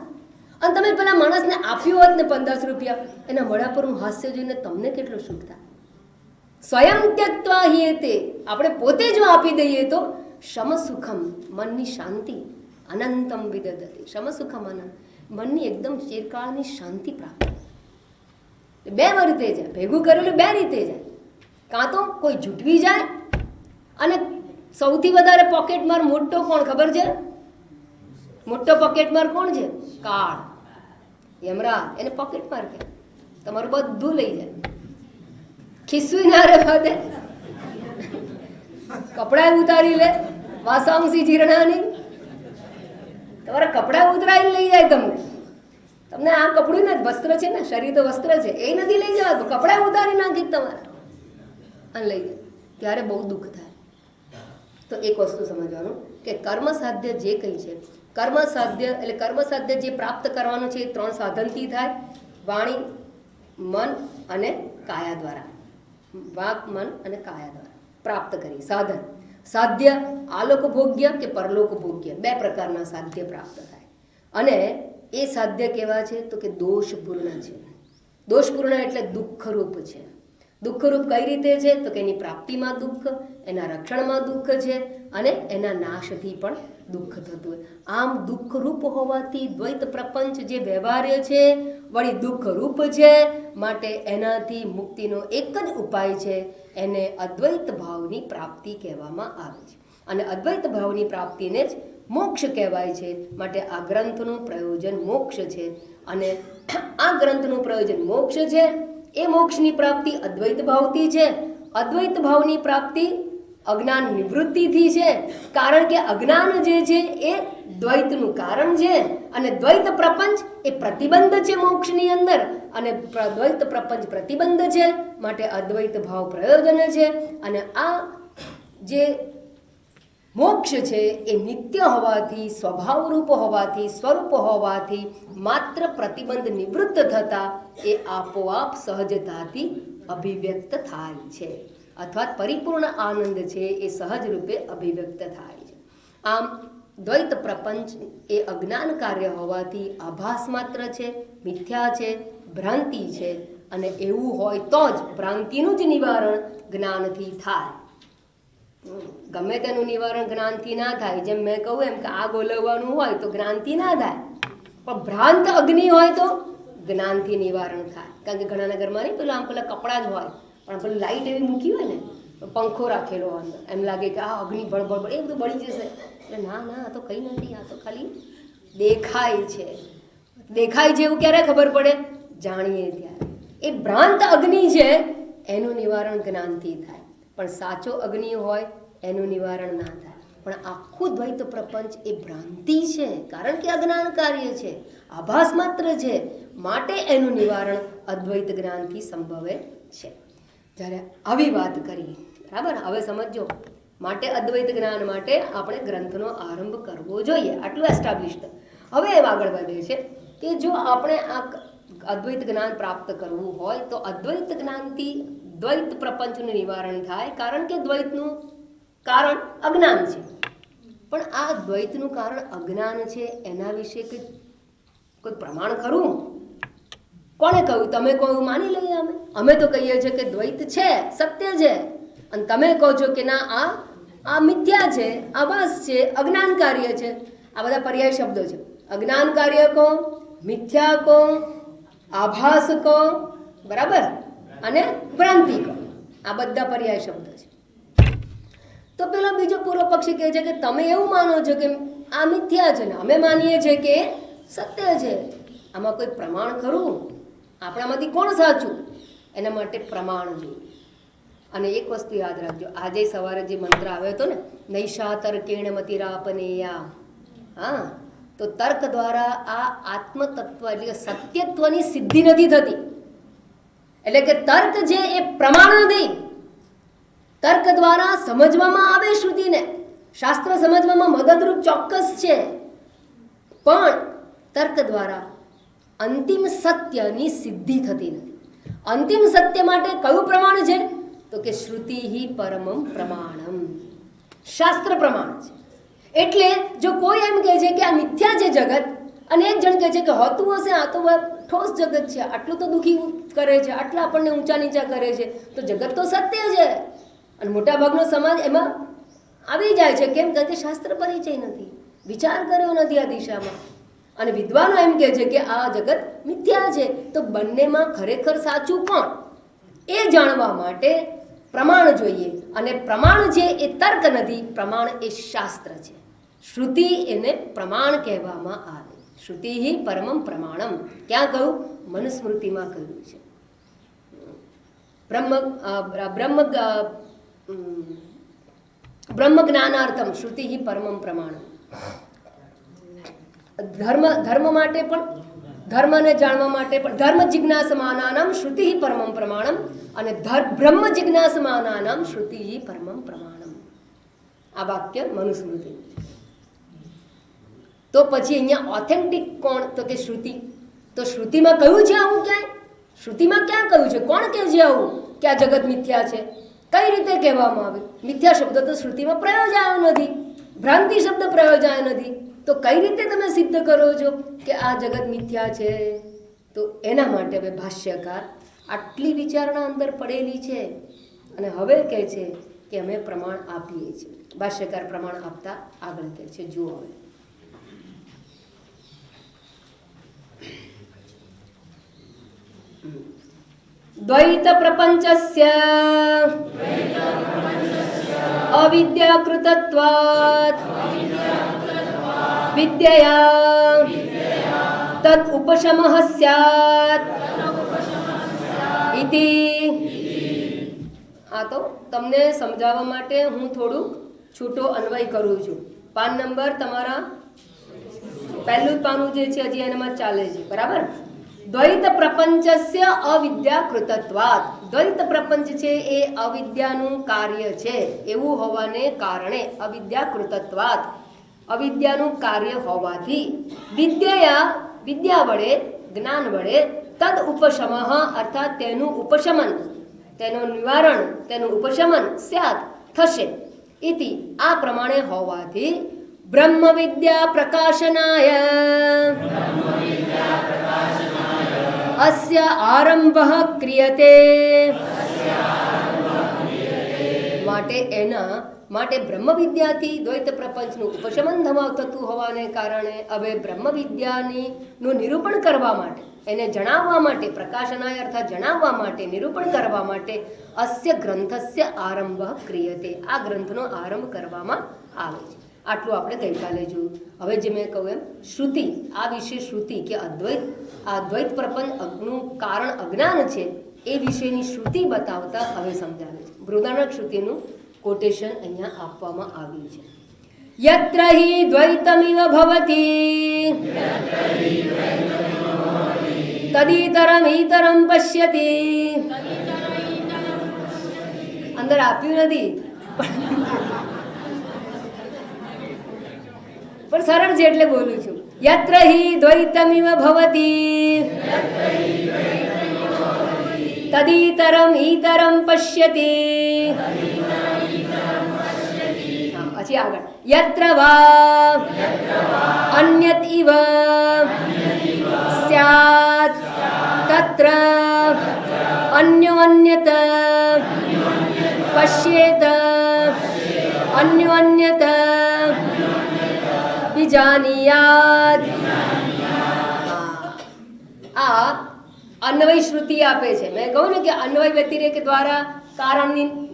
[SPEAKER 1] અને તમે પેલા માણસને આપ્યું હોત ને 10 રૂપિયા, એના મોઢા પરનું હાસ્ય જોઈને તમને કેટલું સુખ થાય. સ્વયં ત્યક્ત્વા હિયતે, આપણે પોતે જો આપી દઈએ તો શમ સુખમ, મનની શાંતિ, અનંતમ વિદધતિ, શમ સુખમ અનંત, મનની એકદમ ચિરકાળની શાંતિ પ્રાપ્ત. બે રીતે જાય, ભેગું કરેલું બે રીતે જાય, કાં તો કોઈ જૂટવી જાય, અને સૌથી વધારે પોકેટમાર મોટો કોણ ખબર છે? મોટો પોકેટમાર કોણ છે? કાળ, યમરાજ, એને પોકેટમાર કહે. તમારું બધું લઈ જાય, ખિસ્સું ના રહેવા દે, કપડા ઉતારી લે, વાસાંસી જીર્ણાની, તમારા કપડા ઉતરાઈને લઈ જાય તમને આ કપડું ને વસ્ત્ર છે ને, શરીર તો વસ્ત્ર છે, એ નથી લઈ જવાતું, કપડા ઉતારી નાખી તમારા અને લઈ જાય, ત્યારે બહુ દુઃખ થાય. તો એક વસ્તુ સમજવાનું કે કર્મ સાધ્ય જે કંઈ છે, કર્મ સાધ્ય જે પ્રાપ્ત કરવાનું છે એ 3 સાધનથી થાય, વાણી, મન અને કાયા દ્વારા, વાક, મન અને કાયા દ્વારા પ્રાપ્ત કરી. સાધન સાધ્ય આલોક ભોગ્ય કે પરલોક ભોગ્ય, 2 પ્રકારના સાધ્ય પ્રાપ્ત થાય. અને એ સાધ્ય કેવા છે? તો કે દોષપૂર્ણ છે. દોષપૂર્ણ એટલે દુઃખરૂપ છે. દુઃખરૂપ કઈ રીતે છે? તો કે એની પ્રાપ્તિમાં દુઃખ, એના રક્ષણમાં દુઃખ છે અને એના નાશથી પણ દુઃખ થતું હોય. આમ દુઃખરૂપ હોવાથી દ્વૈત પ્રપંચ જે વ્યવહાર્ય છે વળી દુઃખરૂપ છે, માટે એનાથી મુક્તિનો એક જ ઉપાય છે, એને અદ્વૈત ભાવની પ્રાપ્તિ કહેવામાં આવે છે. અને અદ્વૈત ભાવની પ્રાપ્તિને જ મોક્ષ કહેવાય છે. માટે આ ગ્રંથનું પ્રયોજન મોક્ષ છે, અને આ ગ્રંથનું પ્રયોજન મોક્ષ છે. એ મોક્ષની પ્રાપ્તિ અદ્વૈત ભાવથી છે. અદ્વૈત ભાવની પ્રાપ્તિ અજ્ઞાન નિવૃત્તિથી છે, કારણ કે અજ્ઞાન જે છે એ દ્વૈતનું કારણ છે, અને દ્વૈત પ્રપંચ એ પ્રતિબંધ છે મોક્ષની અંદર, અને દ્વૈત પ્રપંચ પ્રતિબંધ છે, માટે અદ્વૈત ભાવ પ્રયોજન છે. અને આ જે મોક્ષ છે એ નિત્ય હોવાથી, સ્વભાવરૂપ હોવાથી, સ્વરૂપ હોવાથી માત્ર પ્રતિબંધ નિવૃત્ત થતા એ આપોઆપ સહજતાથી અભિવ્યક્ત થાય છે, અથવા પરિપૂર્ણ આનંદ છે એ સહજ રૂપે અભિવ્યક્ત થાય છે. આમ દ્વૈત પ્રપંચ એ અજ્ઞાન કાર્ય હોવાથી આભાસ માત્ર છે, મિથ્યા છે, ભ્રાંતિ છે, અને એવું હોય તો જ ભ્રાંતિનું જ નિવારણ જ્ઞાનથી થાય. ગમે તેનું નિવારણ જ્ઞાનથી ના થાય. જેમ મેં કહું એમ કે આગ ઓલવવાનું હોય તો જ્ઞાનથી ના થાય, પણ ભ્રાંત અગ્નિ હોય તો જ્ઞાનથી નિવારણ થાય. કારણ કે ઘણાના ઘરમાં નહીં પેલા આમ પેલા કપડાં જ હોય, પણ પેલું લાઈટ એવી મૂકી હોય ને, પંખો રાખેલો અંદર, એમ લાગે કે આ અગ્નિ બળબળ એ બધું બળી જશે. એટલે ના ના, આ તો કંઈ નથી, આ તો ખાલી દેખાય છે. દેખાય છે એવું ક્યારે ખબર પડે? જાણીએ ત્યારે. એ ભ્રાંત અગ્નિ છે એનું નિવારણ જ્ઞાનથી થાય, પણ સાચો અગ્નિ હોય એનું નિવારણ ના થાય. પણ આખું દ્વૈત પ્રપંચ એ ભ્રાંતિ છે, કારણ કે અજ્ઞાન કાર્ય છે, આભાસ માત્ર છે, માટે એનું નિવારણ અદ્વૈત જ્ઞાનથી સંભવે છે. જ્યારે આવી વાત કરી, બરાબર, હવે સમજો. માટે અદ્વૈત જ્ઞાન માટે આપણે ગ્રંથનો આરંભ કરવો જોઈએ, આટલું એસ્ટાબ્લિશ્ડ. હવે એ આગળ વધે છે કે જો આપણે આ અદ્વૈત જ્ઞાન પ્રાપ્ત કરવું હોય તો અદ્વૈત જ્ઞાનથી દ્વૈત પ્રપંચનું નિવારણ થાય, કારણ કે દ્વૈતનું કારણ અજ્ઞાન છે. પણ આ દ્વૈતનું કારણ અજ્ઞાન છે એના વિશે કોઈ પ્રમાણ ખરું? કોણે કહ્યું? તમે કહો માની લઈએ. અમે તો કહીએ છીએ કે દ્વૈત છે, સત્ય છે, અને તમે કહો છો કે ના, આ મિથ્યા છે, આભાસ છે, અજ્ઞાન કાર્ય છે. આ બધા પર્યાય શબ્દો છે. અજ્ઞાન કાર્ય કહો, મિથ્યા કહો, આભાસ કહો, બરાબર, અને ભ્રાંતિ કહો, આ બધા પર્યાય શબ્દો છે. તો પેલો બીજો પૂર્વ પક્ષી કહે છે કે તમે એવું માનો છો કે આ મિથ્યા છે ને અમે માનીએ છીએ કે સત્ય છે. આમાં કોઈ પ્રમાણ ખરું? આપણામાંથી કોણ સાચું? એના માટે પ્રમાણ જોઈએ. અને એક વસ્તુ યાદ રાખજો, આજે સવારે જે મંત્ર આવ્યો હતો ને, નૈષા તર્કેણ મતિરાપનેયા. હા, તો તર્ક દ્વારા આ આત્મતત્વ એટલે સત્યત્વની સિદ્ધિ નથી થતી. એટલે કે તર્ક જે એ પ્રમાણ નથી. તર્ક દ્વારા સમજવામાં આવે શ્રુતિને, શાસ્ત્ર સમજવામાં મદદરૂપ ચોક્કસ છે, પણ તર્ક દ્વારા અંતિમ સત્યની સિદ્ધિ થતી નથી. અંતિમ સત્ય માટે કયું પ્રમાણ છે? તો કે શ્રુતિ પરમમ પ્રમાણમ, શાસ્ત્ર પ્રમાણ છે. એટલે જો કોઈ એમ કહે છે કે આ મિથ્યા છે જગત, અને એક જણ કહે છે કે હોતું હશે, આ તો ઠોસ જગત છે, આટલું તો દુઃખી કરે છે, આટલા આપણને ઊંચા નીચા કરે છે, તો જગત તો સત્ય છે. અને મોટાભાગનો સમાજ એમાં આવી જાય છે. કેમ? કારણ કે શાસ્ત્ર પરિચય નથી, વિચાર કર્યો નથી આ દિશામાં. અને વિદ્વાનો એમ કહે છે કે આ જગત મિથ્યા છે. તો બંનેમાં ખરેખર સાચું કોણ એ જાણવા માટે પ્રમાણ જોઈએ. અને પ્રમાણ છે એ તર્ક નથી, પ્રમાણ એ શાસ્ત્ર છે. શ્રુતિ એને પ્રમાણ કહેવામાં આવે. શ્રુતિ પરમમ પ્રમાણમ. ક્યાં કહ્યું? મનુસ્મૃતિમાં કહ્યું છે. બ્રહ્મ જ્ઞાનાર્થમ શ્રુતિ પરમમ પ્રમાણમ. ધર્મ માટે પણ, ધર્મને જાણવા માટે પણ, ધર્મ જિજ્ઞાસમાનાનામ શ્રુતિ પરમમ પ્રમાણમ, અને બ્રહ્મ જિજ્ઞાસમાનાનામ શ્રુતિ પરમમ પ્રમાણમ. આ વાક્ય મનુસ્મૃતિ. તો પછી અહીંયા ઓથેન્ટિક કોણ? તો કે શ્રુતિ. તો શ્રુતિમાં કહ્યું છે આવું? ક્યાંય શ્રુતિમાં ક્યાં કહ્યું છે? કોણ કહે છે આવું કે આ જગત મિથ્યા છે? કઈ રીતે કહેવામાં આવે? મિથ્યા શબ્દ તો શ્રુતિમાં પ્રયોજાયો નથી, ભ્રાંતિ શબ્દ પ્રયોજાયો નથી. તો કઈ રીતે તમે સિદ્ધ કરો છો કે આ જગત મિથ્યા છે? તો એના માટે હવે ભાષ્યકાર આટલી વિચારણા અંદર પડેલી છે, અને હવે કહે છે કે અમે પ્રમાણ આપીએ છીએ. ભાષ્યકાર પ્રમાણ આપતા આગળ કહે છે, જુઓ હવે. દ્વૈત પ્રપંચસ્ય અવિદ્યાકૃતત્વાत् વિદ્યયા તદ ઉપશમઃ સ્યાत् ઇતિ. આ તો તમને સમજાવવા માટે હું થોડુંક છૂટો અન્વય કરું છું. પાન નંબર તમારા પહેલું પાનું જે છે હજી એનામાં ચાલે છે, બરાબર. દ્વૈત પ્રપંચસ્ય અવિદ્યાકૃતત્વાत्. દ્વૈત પ્રપંચ છે એ અવિદ્યાનું કાર્ય છે, એવું હોવાને કારણે અવિદ્યાકૃતત્વાत्, અવિદ્યાનું કાર્ય હોવાથી, વિદ્યા વડે, જ્ઞાન વડે, તદ ઉપશમઃ અર્થાત તેનું ઉપશમન, તેનું નિવારણ, તેનું ઉપશમન સ્યાત થશે. ઇતિ આ પ્રમાણે હોવાથી બ્રહ્મ વિદ્યા પ્રકાશનાય અસ્ય આરંભઃ ક્રિયતે. માટે બ્રહ્મ વિદ્યાથી દ્વૈત પ્રપંચનું ઉપશમન થતું હોવાને કારણે હવે બ્રહ્મ વિદ્યાનું નિરૂપણ કરવા માટે, એને જણાવવા માટે, પ્રકાશનાય અર્થાત જણાવવા માટે, નિરૂપણ કરવા માટે અસ્ય ગ્રંથસ્ય આરંભ ક્રિયતે, આ ગ્રંથનો આરંભ કરવામાં આવે છે. આટલું આપણે ગઈકાલે જોયું. હવે જે મેં કહ્યું એમ શ્રુતિ, આ વિશે શ્રુતિ કે અદ્વૈત પ્રપંચનું કારણ અજ્ઞાન છે એ વિશેની શ્રુતિ બતાવતા હવે સમજાવે છે. બૃહદારણ્યક શ્રુતિનું કોટેશન અહીંયા આપવામાં આવ્યું છે. યત્ર હિ દ્વૈતમિવ ભવતી તદિતરમ ઈતરમ પશ્યતિ. અંદર આપ્યું નથી પણ સરળ છે એટલે બોલું છું. યત્ર હિ દ્વૈતમિવ ભવતી તદિતરમ ઈતરમ પશ્યતિ. પછી આગળ યત્ર વા અન્યત ઇવ સ્યાત તત્ર અન્યોન્યત પશ્યેત અન્યોન્યત વિજાનીયાત. આ અન્વય શ્રુતિ આપે છે. મેં કહું ને કે અન્વય વ્યતિરેક દ્વારા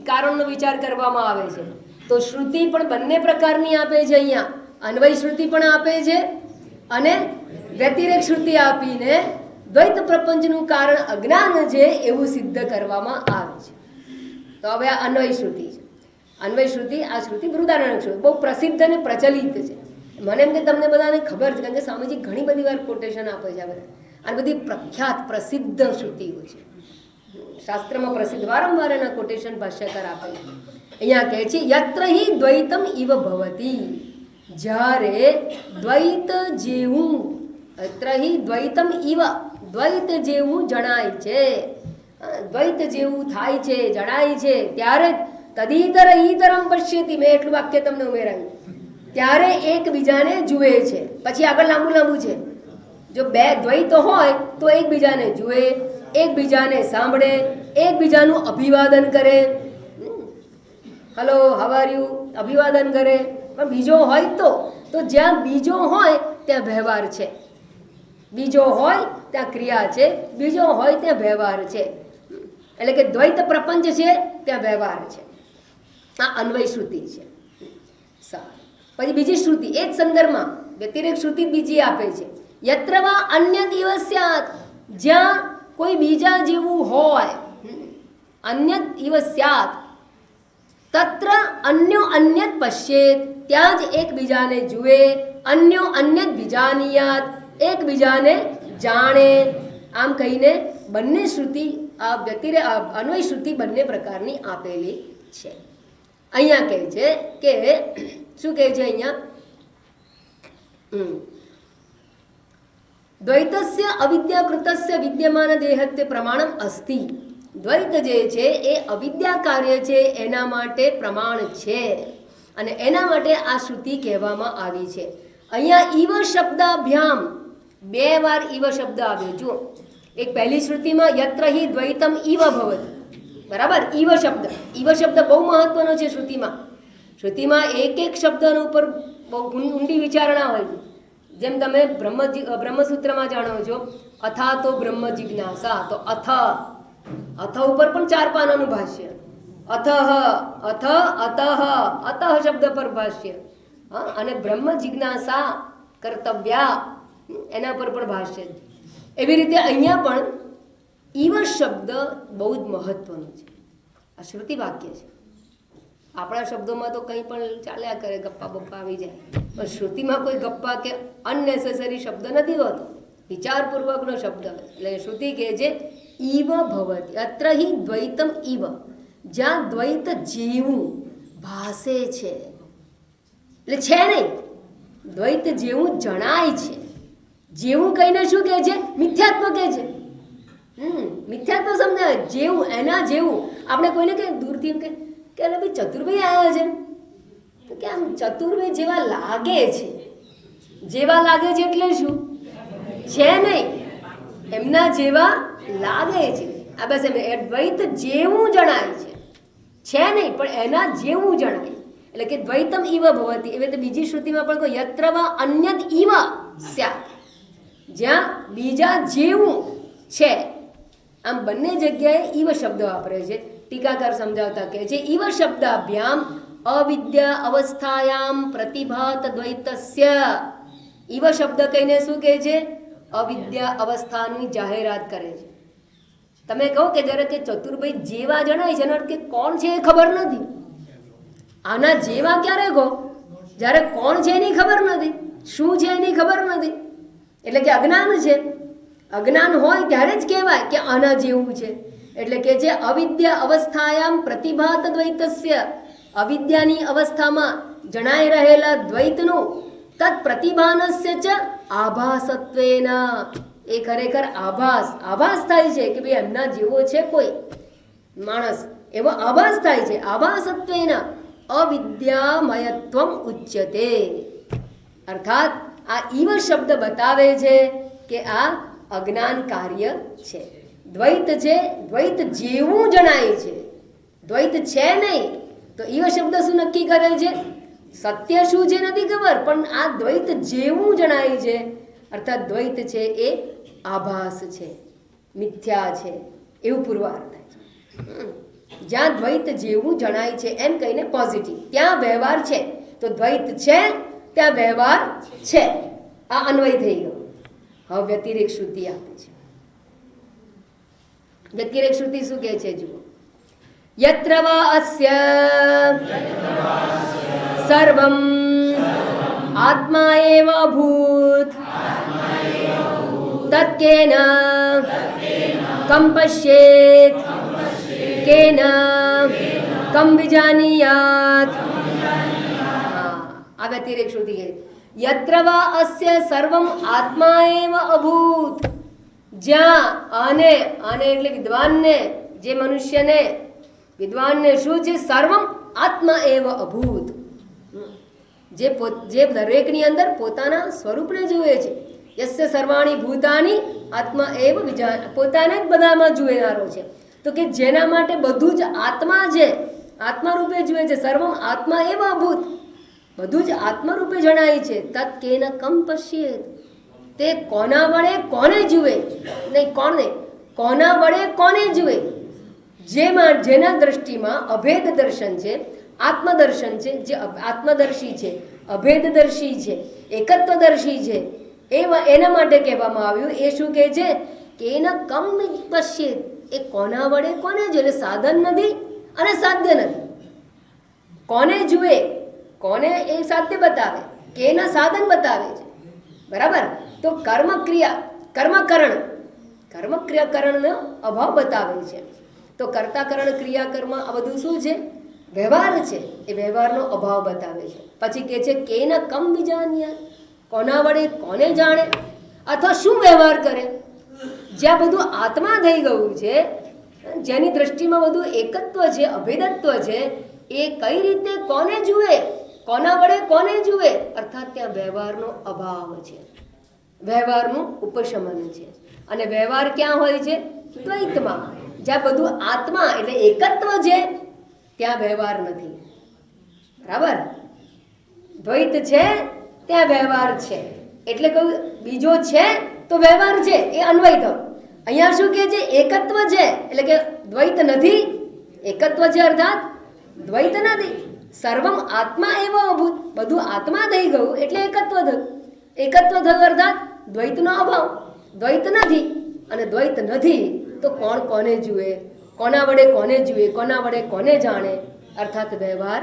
[SPEAKER 1] કારણનો વિચાર કરવામાં આવે છે. તો શ્રુતિ પણ બંને પ્રકારની આપે છે. અહીંયા અન્વય શ્રુતિ પણ આપે છે અને વ્યતિરેક શ્રુતિ આપીને દ્વૈત પ્રપંચનું કારણ અજ્ઞાન છે એવું સિદ્ધ કરવામાં આવે છે. તો હવે આ અન્વય શ્રુતિ છે. અન્વય શ્રુતિ, આ શ્રુતિ બૃહદારણ્યક શ્રુતિ બહુ પ્રસિદ્ધ અને પ્રચલિત છે. મને એમ કે તમને બધાને ખબર છે, કારણ કે સ્વામીજી ઘણી બધી વાર કોટેશન આપે છે આ બધા. આ બધી પ્રખ્યાત પ્રસિદ્ધ શ્રુતિઓ છે, શાસ્ત્રમાં પ્રસિદ્ધ, વારંવાર એના કોટેશન ભાષ્યકાર આપે છે. અહીંયા કહે છે યત્ર હિ દ્વૈતમ ઇવ ભવતી, જ્યારે દ્વૈત જેવું, યત્ર હિ દ્વૈતમ ઇવ, દ્વૈત જેવું જણાય છે, દ્વૈત જેવું થાય છે, જણાય છે, ત્યારે તદિતર ઈતરમ પશ્યતિ. મેં એટલું વાક્ય તમને ઉમેરાયું. ત્યારે એકબીજાને જુએ છે. પછી આગળ લાંબુ છે. જો બે દ્વૈત હોય તો એકબીજાને જુએ, એકબીજાને સાંભળે, એકબીજાનું અભિવાદન કરે. હલો, હાવ આર યુ, અભિવાદન કરે. પણ બીજો હોય તો જ્યાં બીજો હોય ત્યાં વ્યવહાર છે, બીજો હોય ત્યાં ક્રિયા છે, બીજો હોય ત્યાં વ્યવહાર છે. એટલે કે દ્વૈત પ્રપંચ છે ત્યાં વ્યવહાર છે. આ અન્વય શ્રુતિ છે. પછી બીજી શ્રુતિ એક સંદર્ભમાં વ્યતિરેક શ્રુતિ બીજી આપે છે. યત્ર વા અન્ય દિવસ્યાત, જ્યાં કોઈ બીજા જેવું હોય, અન્ય દિવસ્યાત તત્ર અન્યો અન્યત પશ્યેત, ત્યાં જ એકબીજાને જુએ, અન્યો અન્યત વિજાનીયાત, એકબીજાને જાણે. આમ કહીને બંને શ્રુતિ, આ અન્વય શ્રુતિ બંને પ્રકારની આપેલી છે. અહીંયા કહે છે કે શું કહે છે અહીંયા, દ્વૈતસ્ય અવિદ્યાકૃતસ્ય વિદ્યમાન દેહત્ય પ્રમાણમ અસ્તિ. દ્વૈત જે છે એ અવિદ્યા કાર્ય છે એના માટે પ્રમાણ છે અને એના માટે આ શ્રુતિ કહેવામાં આવી છે. અહીંયા ઈવ શબ્દાભ્યામ બે વાર ઈવ શબ્દ આવ્યો. જુઓ, એક પહેલી શ્રુતિમાં યત્ર હિ દ્વૈતમ ઈવ ભવતી, બરાબર, ઈવ શબ્દ. ઈવ શબ્દ બહુ મહત્વનો છે શ્રુતિમાં. શ્રુતિમાં એક એક શબ્દનો ઉપર બહુ ઊંડી વિચારણા હોય છે. જેમ તમે બ્રહ્મસૂત્રમાં જાણો છો, અથા તો બ્રહ્મ જિજ્ઞાસા, તો અથ ઉપર પણ 4 પાનાનું ભાષ્ય, અથઃ અથ અતઃ શબ્દ પર ભાષ્ય, અને બ્રહ્મ જિજ્ઞાસા કર્તવ્યા એના પર પણ ભાષ્ય. એવી રીતે અહીંયા પણ ઈવ શબ્દ બહુ જ મહત્વનો છે. આ શ્રુતિ વાક્ય છે. આપણા શબ્દોમાં તો કંઈ પણ ચાલ્યા કરે, ગપ્પા બપ્પા આવી જાય, પણ શ્રુતિમાં કોઈ ગપ્પા કે અનનેસેસરી શબ્દ નથી હોતો, વિચારપૂર્વકનો શબ્દ. એટલે શ્રુતિ કહે છે ઈવ ભવતી, અત્ર હિ દ્વૈતમ ઈવ, જ્યાં દ્વૈત જેવું ભાસે છે, એટલે છે નહીં, દ્વૈત જેવું જણાય છે. જેવું કહીને શું કહે છે? મિથ્યાત્વ કહે છે. મિથ્યાત્વ સમજાય, જેવું, એના જેવું. આપણે કોઈને કે દૂરથી એમ કે અરે ભાઈ ચતુર્ભાઈ આવ્યા છે, તો કે આમ ચતુર્ભાઈ જેવા લાગે છે. જેવા લાગે છે એટલે શું છે નહીં, એમના જેવા લાગે છે. આ બસ એમ દ્વૈત જેવું જણાય છે નહીં પણ એના જેવું જણાય. એટલે કે દ્વૈતમ ઇવ ભવતી. એવી રીતે બીજી શ્રુતિમાં પણ કોઈ યત્ર વા અન્યદ ઇવ સ્યાત, જ્યાં બીજા જેવું છે. આમ બંને જગ્યાએ ઈવ શબ્દ વાપરે છે. ટીકાકાર સમજાવતા કહે છે ઈવ શબ્દાભ્યામ અવિદ્યા અવસ્થાયામ પ્રતિભાત દ્વૈતસ્ય. ઈવ શબ્દ કહીને શું કહે છે? અવિદ્યા અવસ્થાની જાહેરાત કરે છે. તમે કહો કે જ્યારે કે ચતુર્ભાઈ જેવા જણાય છે એનો અર્થ કે કોણ છે એ ખબર નથી. આના જેવા ક્યારે કહો? જ્યારે કોણ છે એની ખબર નથી, શું છે એની ખબર નથી, એટલે કે અજ્ઞાન છે. અજ્ઞાન હોય ત્યારે જ કહેવાય કે આના જેવું છે. એટલે કે જે અવિદ્યા અવસ્થાયામ પ્રતિભાત દ્વૈતસ્ય, અવિદ્યાની અવસ્થામાં જણાઈ રહેલા દ્વૈતનું તત્ પ્રતિભાનસ્ય ચ આભાસત્વેન, એ ખરેખર આભાસ થાય છે કે ભાઈ એમના જેવો છે કોઈ માણસ, એવો આભાસ થાય છે. આભાસત્વેન અવિદ્યામયત્વમ ઉચ્યતે. અર્થાત આ ઈવ શબ્દ બતાવે છે કે આ અજ્ઞાન કાર્ય છે. દ્વૈત છે, દ્વૈત જેવું જણાય છે, દ્વૈત છે નહીં. તો ઈવ શબ્દ શું નક્કી કરે છે? સત્ય શું છે નથી ખબર, પણ આ દ્વૈત જેવું જણાય છે. અર્થાત દ્વૈત છે એ આભાસ છે, મિથ્યા છે, એવું પુરવાર થાય છે. જ્યાં દ્વૈત જેવું જણાય છે એમ કહીને પોઝિટિવ, ત્યાં વ્યવહાર છે. તો દ્વૈત છે ત્યાં વ્યવહાર છે. આ અન્વય થઈ ગયો. હવે વ્યતિરેક શ્રુતિ આપે છે. વ્યતિરેક શ્રુતિ શું કહે છે જુઓ. યત્ર વા અસ્ય સર્વમ આત્મા એવ અભૂત તત્કેન કમ પશ્યેત કેન કમ વિજાનીયાત. આ વ્યતિરેક શ્રુતિ કહે યત્ર વા અસ્ય સર્વમ આત્મા એવ અભૂત. જ્યાં આને એટલે વિદ્વાનને, જે મનુષ્યને વિદ્વાનને શું છે? સર્વમ આત્મા એવ અભૂત. જે દરેકની અંદર પોતાના સ્વરૂપને જુએ છે. યસ્ય સર્વાણી ભૂતાની આત્મા એવ વિજાન, પોતાને જ બધામાં જુએનારો છે. તો કે જેના માટે બધું જ આત્મા છે, આત્મા રૂપે જુએ છે. સર્વમ આત્મા એવ અભૂત, બધું જ આત્મા રૂપે જણાય છે. તત્ કેન કમ પશ્યેત, તે કોના વડે કોને જુએ? નહીં કોને, કોના વડે કોને જુએ? જેના દ્રષ્ટિમાં અભેદ દર્શન છે, આત્મદર્શન છે, જે આત્મદર્શી છે, અભેદદર્શી છે, એકત્વદર્શી છે, એના માટે કહેવામાં આવ્યું. એ શું કહે છે કે એના કમ પશ્યેત, એ કોના વડે કોને જુએ? એટલે સાધન નથી અને સાધ્ય નથી. કોને જુએ, કોને એ સાધ્ય બતાવે, કે એના સાધન બતાવે છે. બરાબર. તો કર્મકરણનો અભાવ બતાવે છે. તો કર્તાકરણ ક્રિયાકર્મ આ બધું શું છે? વ્યવહાર છે. એ વ્યવહારનો અભાવ બતાવે છે. પછી કહે છે કેન કમ વિજાનીયાત, કોના વડે કોને જાણે અથવા શું વ્યવહાર કરે? જ્યાં બધું આત્મા થઈ ગયું છે, જેની દ્રષ્ટિમાં બધું એકત્વ છે, અભેદત્વ છે, એ કઈ રીતે કોને જુએ, કોના વડે કોને જુએ? અર્થાત ત્યાં વ્યવહારનો અભાવ છે, વ્યવહારનું ઉપશમન છે. અને વ્યવહાર ક્યાં હોય છે? દ્વૈતમાં. જ્યાં બધું આત્મા એટલે એકત્વ છે ત્યાં વ્યવહાર નથી. બરાબર. દ્વૈત છે ત્યાં વ્યવહાર છે. એટલે કહ્યું બીજો છે તો વ્યવહાર છે, એ અન્વય થયો. અહીંયા શું કહે છે? એકત્વ છે એટલે કે દ્વૈત નથી. એકત્વ છે અર્થાત દ્વૈત નથી. સર્વમ આત્મા એવો અભૂત, બધું આત્મા થઈ ગયું એટલે એકત્વ થયું. એકત્વ થયું અર્થાત દ્વૈતનો અભાવ. દ્વૈત નથી અને દ્વૈત નથી તો કોણ કોને જુએ, કોના વડે કોને જુએ, કોના વડે કોને જાણે? અર્થાત વ્યવહાર.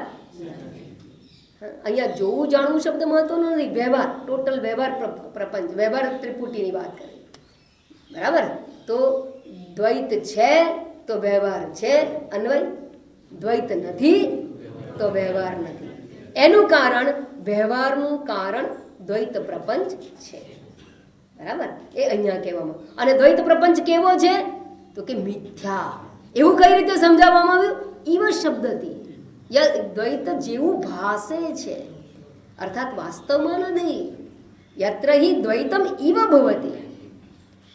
[SPEAKER 1] અહીંયા જોવું જાણવું શબ્દ મહત્વનો નથી. વ્યવહાર, ટોટલ વ્યવહાર પ્રપંચ, વ્યવહાર ત્રિપુટીની વાત કરી. બરાબર. તો દ્વૈત છે તો વ્યવહાર છે, અન્વય. દ્વૈત નથી તો વ્યવહાર નથી. એનું કારણ, વ્યવહારનું કારણ દ્વૈત પ્રપંચ છે. બરાબર. એ અહીંયા કહેવામાં. અને દ્વૈત પ્રપંચ કેવો છે? તો કે મિથ્યા. એવું કઈ રીતે સમજાવવામાં આવ્યું? ઈવ શબ્દથી. દ્વૈત જેવું ભાસે છે અર્થાત વાસ્તવમાં નથી. યત્ર હિ દ્વૈતમ ઈવ ભવતી.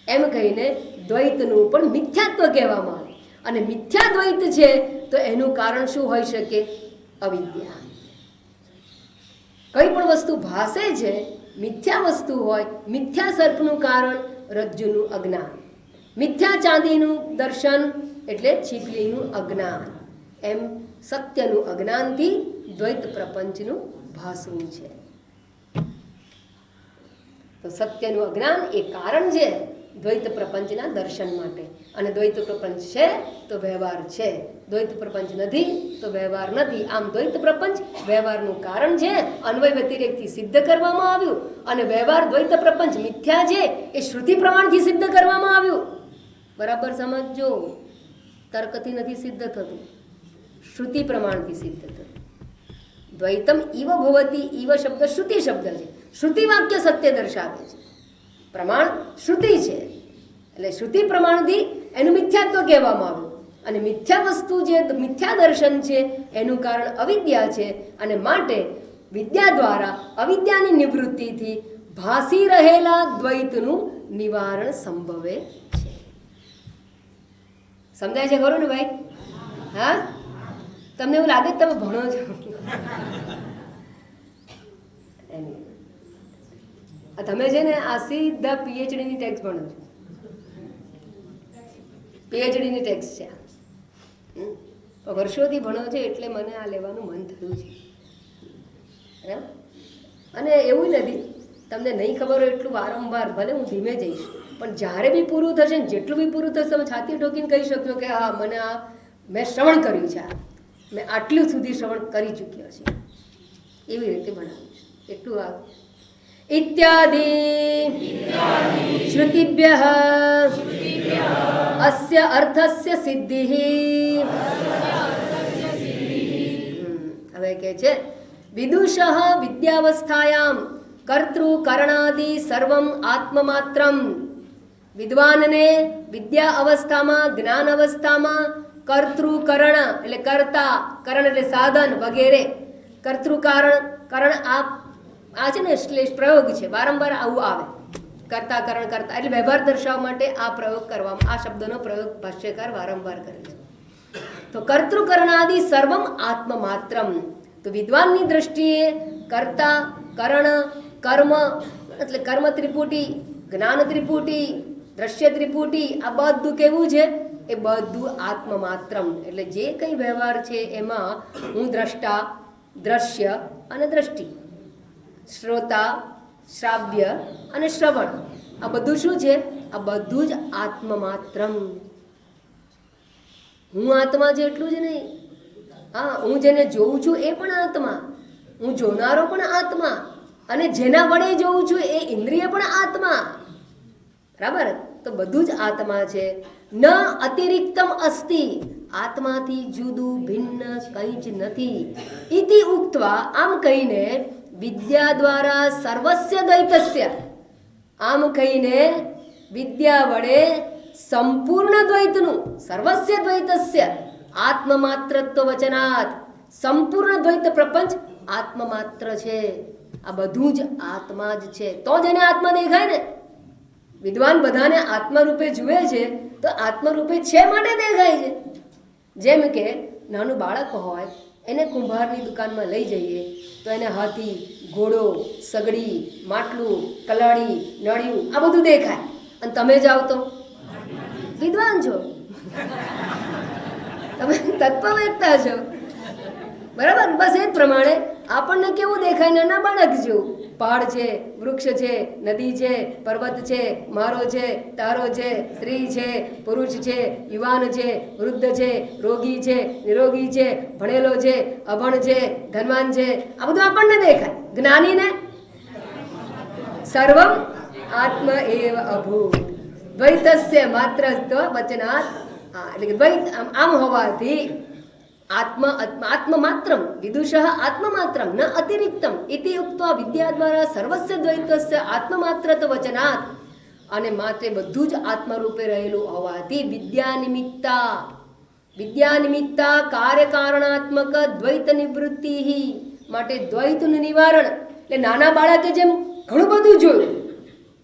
[SPEAKER 1] એમ કહીને દ્વૈતનું પણ મિથ્યાત્વ કહેવામાં આવે. અને મિથ્યા દ્વૈત છે તો એનું કારણ શું હોઈ શકે? અવિદ્યા. કઈ પણ વસ્તુ ભાસે છે, મિથ્યા વસ્તુ હોય, મિથ્યા સર્પનું કારણ રજ્જુનું અજ્ઞાન, મિથ્યા ચાંદીનું દર્શન એટલે છીપલીનું અજ્ઞાન. એમ સત્યનું અજ્ઞાનથી દ્વૈત પ્રપંચનું ભાસવું છે. તો સત્યનું અજ્ઞાન એ કારણ છે દ્વૈત પ્રપંચના દર્શન માટે. અને દ્વૈત પ્રપંચ છે તો વ્યવહાર છે, દ્વૈત પ્રપંચ નથી તો વ્યવહાર નથી. આમ દ્વૈત પ્રપંચ વ્યવહારનું કારણ છે, અન્વય વ્યતિરેકથી સિદ્ધ કરવામાં આવ્યું. અને વ્યવહાર દ્વૈત પ્રપંચ મિથ્યા છે એ શ્રુતિ પ્રમાણથી સિદ્ધ કરવામાં આવ્યું. બરાબર સમજો, તર્કથી નથી સિદ્ધ થતું, શ્રુતિ પ્રમાણથી સિદ્ધ થતું. દ્વૈતમ ઈવ ભવતી, ઈવ શબ્દ શ્રુતિ શબ્દ છે. શ્રુતિ વાક્ય સત્ય દર્શાવે છે, પ્રમાણ શ્રુતિ છે, એટલે શ્રુતિ પ્રમાણથી એનું મિથ્યાત્વ કહેવામાં આવ્યું. અને મિથ્યા વસ્તુ જે મિથ્યા દર્શન છે એનું કારણ અવિદ્યા છે. અને માટે વિદ્યા દ્વારા અવિદ્યાની નિવૃત્તિથી ભાસી રહેલા દ્વૈતનું નિવારણ સંભવે છે. સમજાય છે ખરું ને ભાઈ? હા, તમને એવું લાગે તમે ભણો છો? તમે છે ને આ સીધા પીએચડીની ટેક્સ ભણો છો, પીએચડીની ટેક્સ છે. વર્ષોથી ભણો છે એટલે મને આ લેવાનું મન થયું છે. અને એવું નથી તમને નહીં ખબર હોય એટલું વારંવાર, ભલે હું ધીમે જઈશ, પણ જ્યારે બી પૂરું થશે ને જેટલું બી પૂરું થશે તમે છાતી ઠોકીને કહી શકશો કે હા મને આ મેં શ્રવણ કર્યું છે, મેં આટલું સુધી શ્રવણ કરી ચૂક્યો છે. એવી રીતે ભણાવીશ એટલું આ ઇત્યાદિ શ્રુતિભ્યઃ અસ્ય અર્થસ્ય સિદ્ધિઃ. હવે કે છે વિદુષઃ વિદ્યાવસ્થાયામ કર્તૃ કરણાદિ સર્વમ આત્મમાત્રમ. વિદ્વાનને વિદ્યા અવસ્થામાં, જ્ઞાન અવસ્થામાં કર્તૃ કરણ એટલે કર્તા, કરણ એટલે સાધન વગેરે, કર્તૃ કરણ આ છે ને શ્લેષ પ્રયોગ છે, વારંવાર આવું આવે. કર્તા કરણ કરતા એટલે વ્યવહાર દર્શાવવા માટે આ પ્રયોગ કરવામાં, આ શબ્દનો પ્રયોગ ભાષ્યકાર વારંવાર કરે છે. તો કર્તૃકરણાદિ સર્વમ આત્મમાત્રમ. તો વિદ્વાનની દ્રષ્ટિએ કર્તા, કરણ, કર્મ એટલે કર્મ ત્રિપુટી, જ્ઞાન ત્રિપુટી, દ્રશ્ય ત્રિપુટી, આ બધું કેવું છે? એ બધું આત્મમાત્રમ. એટલે જે કંઈ વ્યવહાર છે એમાં હું દ્રષ્ટા, દ્રશ્ય અને દ્રષ્ટિ, શ્રોતા, શ્રાવ્ય અને શ્રવણ, આ બધું શું છે? આ બધું જ આત્મમાત્રમ. હું આત્મા છે એટલું જ નહીં. હા, હું જેને જોઉં છું એ પણ આત્મા, હું જોનારો પણ આત્મા, અને જેના વડે જોઉં છું એ ઇન્દ્રિય પણ આત્મા. બરાબર? તો બધું જ આત્મા છે. ન અતિરિક્તમ અસ્તિ, આત્માથી જુદું ભિન્ન કંઈ જ નથી. ઇતિ ઉક્ત્વા, આમ કહીને વિદ્યા દ્વારા સર્વસ્ય દ્વૈતસ્ય, આમ કહીને વિદ્યા વડે સંપૂર્ણ દ્વૈતનું, સર્વસ્ય દ્વૈતસ્ય આત્મમાત્રત્વ વચનાત, સંપૂર્ણ દ્વૈત પ્રપંચ આત્મમાત્ર છે. આ બધું જ આત્મા જ છે, તો જ એને આત્મા દેખાય ને. વિદ્વાન બધાને આત્મા રૂપે જુએ છે તો આત્મા રૂપે છે માટે દેખાય છે. જેમ કે નાનું બાળક હોય, એને કુંભારની દુકાનમાં લઈ જઈએ તો એને હાથી, ઘોડો, સગડી, માટલું, કલાડી, નળિયું આ બધું દેખાય. અને તમે જાઓ તો વિદ્વાન છો, તમે તત્વવેત્તા છો. બરાબર? બસ એ જ પ્રમાણે આપણને કેવું દેખાય? નાના બાળક જેવું. પહાડ છે, વૃક્ષ છે, નદી છે, પર્વત છે, મારો છે, તારો છે, સ્ત્રી છે, પુરુષ છે, યુવાન છે, વૃદ્ધ છે, રોગી છે, નિરોગી છે, ભણેલો છે, અભણ છે, ધનવાન છે, આ બધું આપણને દેખાય. જ્ઞાનીને સર્વમ આત્મ એવ અભૂત દ્વૈતસ્ય માત્રત્વ વચનાત. એટલે કે દ્વૈત આમ હોવાથી આત્મમાત્રમ વિદુષઃ આત્મમાત્રમ ન અતિરિક્તમ ઇતિ ઉક્ત્વા વિદ્યા દ્વારા સર્વસ્ય દ્વૈતસ્ય આત્મમાત્રત્વ વચનાત. અને માત્ર બધું જ આત્મરૂપે રહેલું હોવાથી વિદ્યા નિમિત્તા કાર્યકારણાત્મક દ્વૈત નિવૃત્તિ, માટે દ્વૈતનું નિવારણ. એટલે નાના બાળકે જેમ ઘણું બધું જોયું,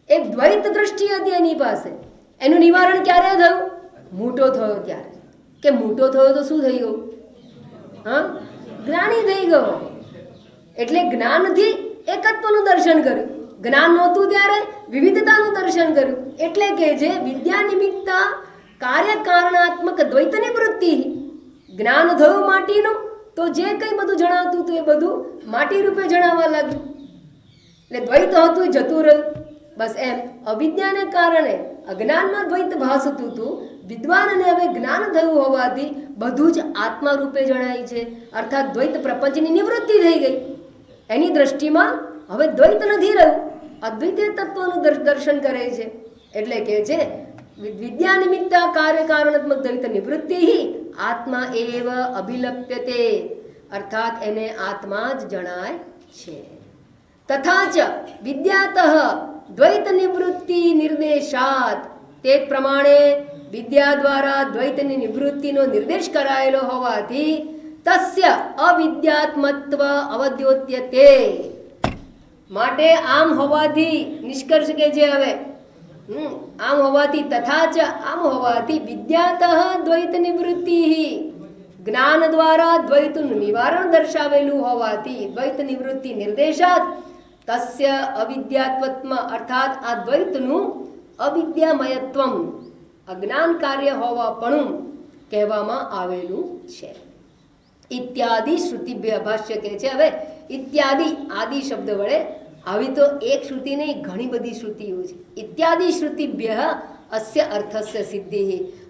[SPEAKER 1] એક દ્વૈત દ્રષ્ટિ હતી એની પાસે, એનું નિવારણ ક્યારે થયું? મોટો થયો ત્યારે. કે મોટો થયો તો શું થઈ ગયું? હા, જ્ઞાની થઈ ગયો. એટલે જ્ઞાનથી એકત્વનું દર્શન કર્યું. જ્ઞાન નહોતું ત્યારે વિવિધતાનું દર્શન કર્યું. એટલે કે જે વિદ્યા નિમિત્ત કાર્યકારણાત્મક દ્વૈતની વૃત્તિ, જ્ઞાન થયું માટીનું તો જે કંઈ બધું જણાવતું હતું એ બધું માટી રૂપે જણાવવા લાગ્યું. એટલે દ્વૈત હતું એ જતું રહ્યું. બસ એમ અવિદ્યાને કારણે અજ્ઞાનમાં દ્વૈત ભાસતું હતું. વિદ્વાનને હવે જ્ઞાન થયું હોવાથી બધું જ આત્મા રૂપે જણાય છે. અર્થાત દ્વૈત પ્રપંચની નિવૃત્તિ થઈ ગઈ. એની દ્રષ્ટિમાં હવે દ્વૈત નથી રહ્યું, અદ્વૈતીય તત્વનું દર્શન કરે છે. એટલે કે છે વિદ્યા નિમિત્ત કાર્યકારણાત્મક દ્વૈત નિવૃત્તિ આત્મા એવ અભિલપ્યતે, અર્થાત એને આત્મા જ જણાય છે. તથા ચ વિદ્યાતઃ દ્વૈત નિવૃત્તિ નિર્દેશાત, તે જ પ્રમાણે વિદ્યા દ્વારા દ્વૈતની નિવૃત્તિનો નિર્દેશ કરાયેલો હોવાથી તસ્ય અવિદ્યાત્મત્વ અવદ્યોત્યતે, માટે આમ હોવાથી નિષ્કર્ષ કે છે હવે આમ હોવાથી તથા ચ આમ હોવાથી વિદ્યાતઃ દ્વૈત નિવૃત્તિ, જ્ઞાન દ્વારા દ્વૈતનું નિવારણ દર્શાવેલું હોવાથી દ્વૈત નિવૃત્તિ નિર્દેશાત તસ્ય અવિદ્યાત્વત્મ, અર્થાત આ દ્વૈતનું અવિદ્યામયત્વમ, અજ્ઞાન કાર્ય હોવાપણું કહેવામાં આવેલું છે. ઇત્યાદિ શ્રુતિભ્ય, ભાષ્ય કહે છે હવે ઇત્યાદિ આદિ શબ્દ વડે, આવી તો એક શ્રુતિ નહીં ઘણી બધી શ્રુતિઓ છે. ઇત્યાદિ શ્રુતિભ્ય અસ્ય અર્થસ્ય સિદ્ધિ,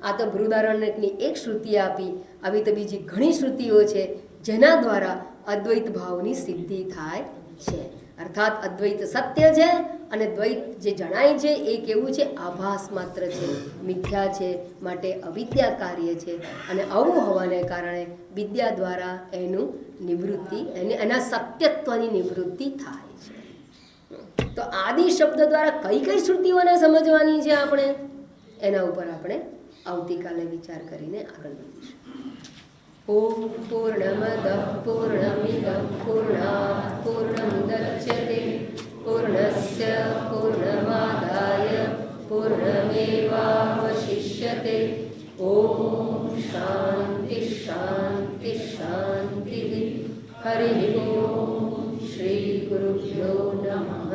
[SPEAKER 1] આ તો બૃહદારણ્યકની એક શ્રુતિ આપી, આવી તો બીજી ઘણી શ્રુતિઓ છે જેના દ્વારા અદ્વૈત ભાવની સિદ્ધિ થાય છે. અર્થાત અદ્વૈત સત્ય છે અને દ્વૈત જે જણાય છે એ કેવું છે? આભાસ માત્ર છે, મિથ્યા છે, માટે અવિદ્યા કાર્ય છે. અને આવું હોવાને કારણે વિદ્યા દ્વારા એનું નિવૃત્તિ, એના સત્યત્વની નિવૃત્તિ થાય છે. તો આદિ શબ્દ દ્વારા કઈ કઈ શ્રુતિઓને સમજવાની છે આપણે, એના ઉપર આપણે આવતીકાલે વિચાર કરીને આગળ વધીશું. ઓમ પૂર્ણમદ પૂર્ણમિદં પૂર્ણાત પૂર્ણમુદચ્યતે પૂર્ણસ્ય પૂર્ણમાદાય પૂર્ણમેવાવશિષ્યતે. ઓમ શાંતિ શાંતિ શાંતિ. હરિ ઓમ. શ્રી ગુરુભ્યો નમઃ.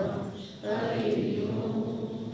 [SPEAKER 1] હરિ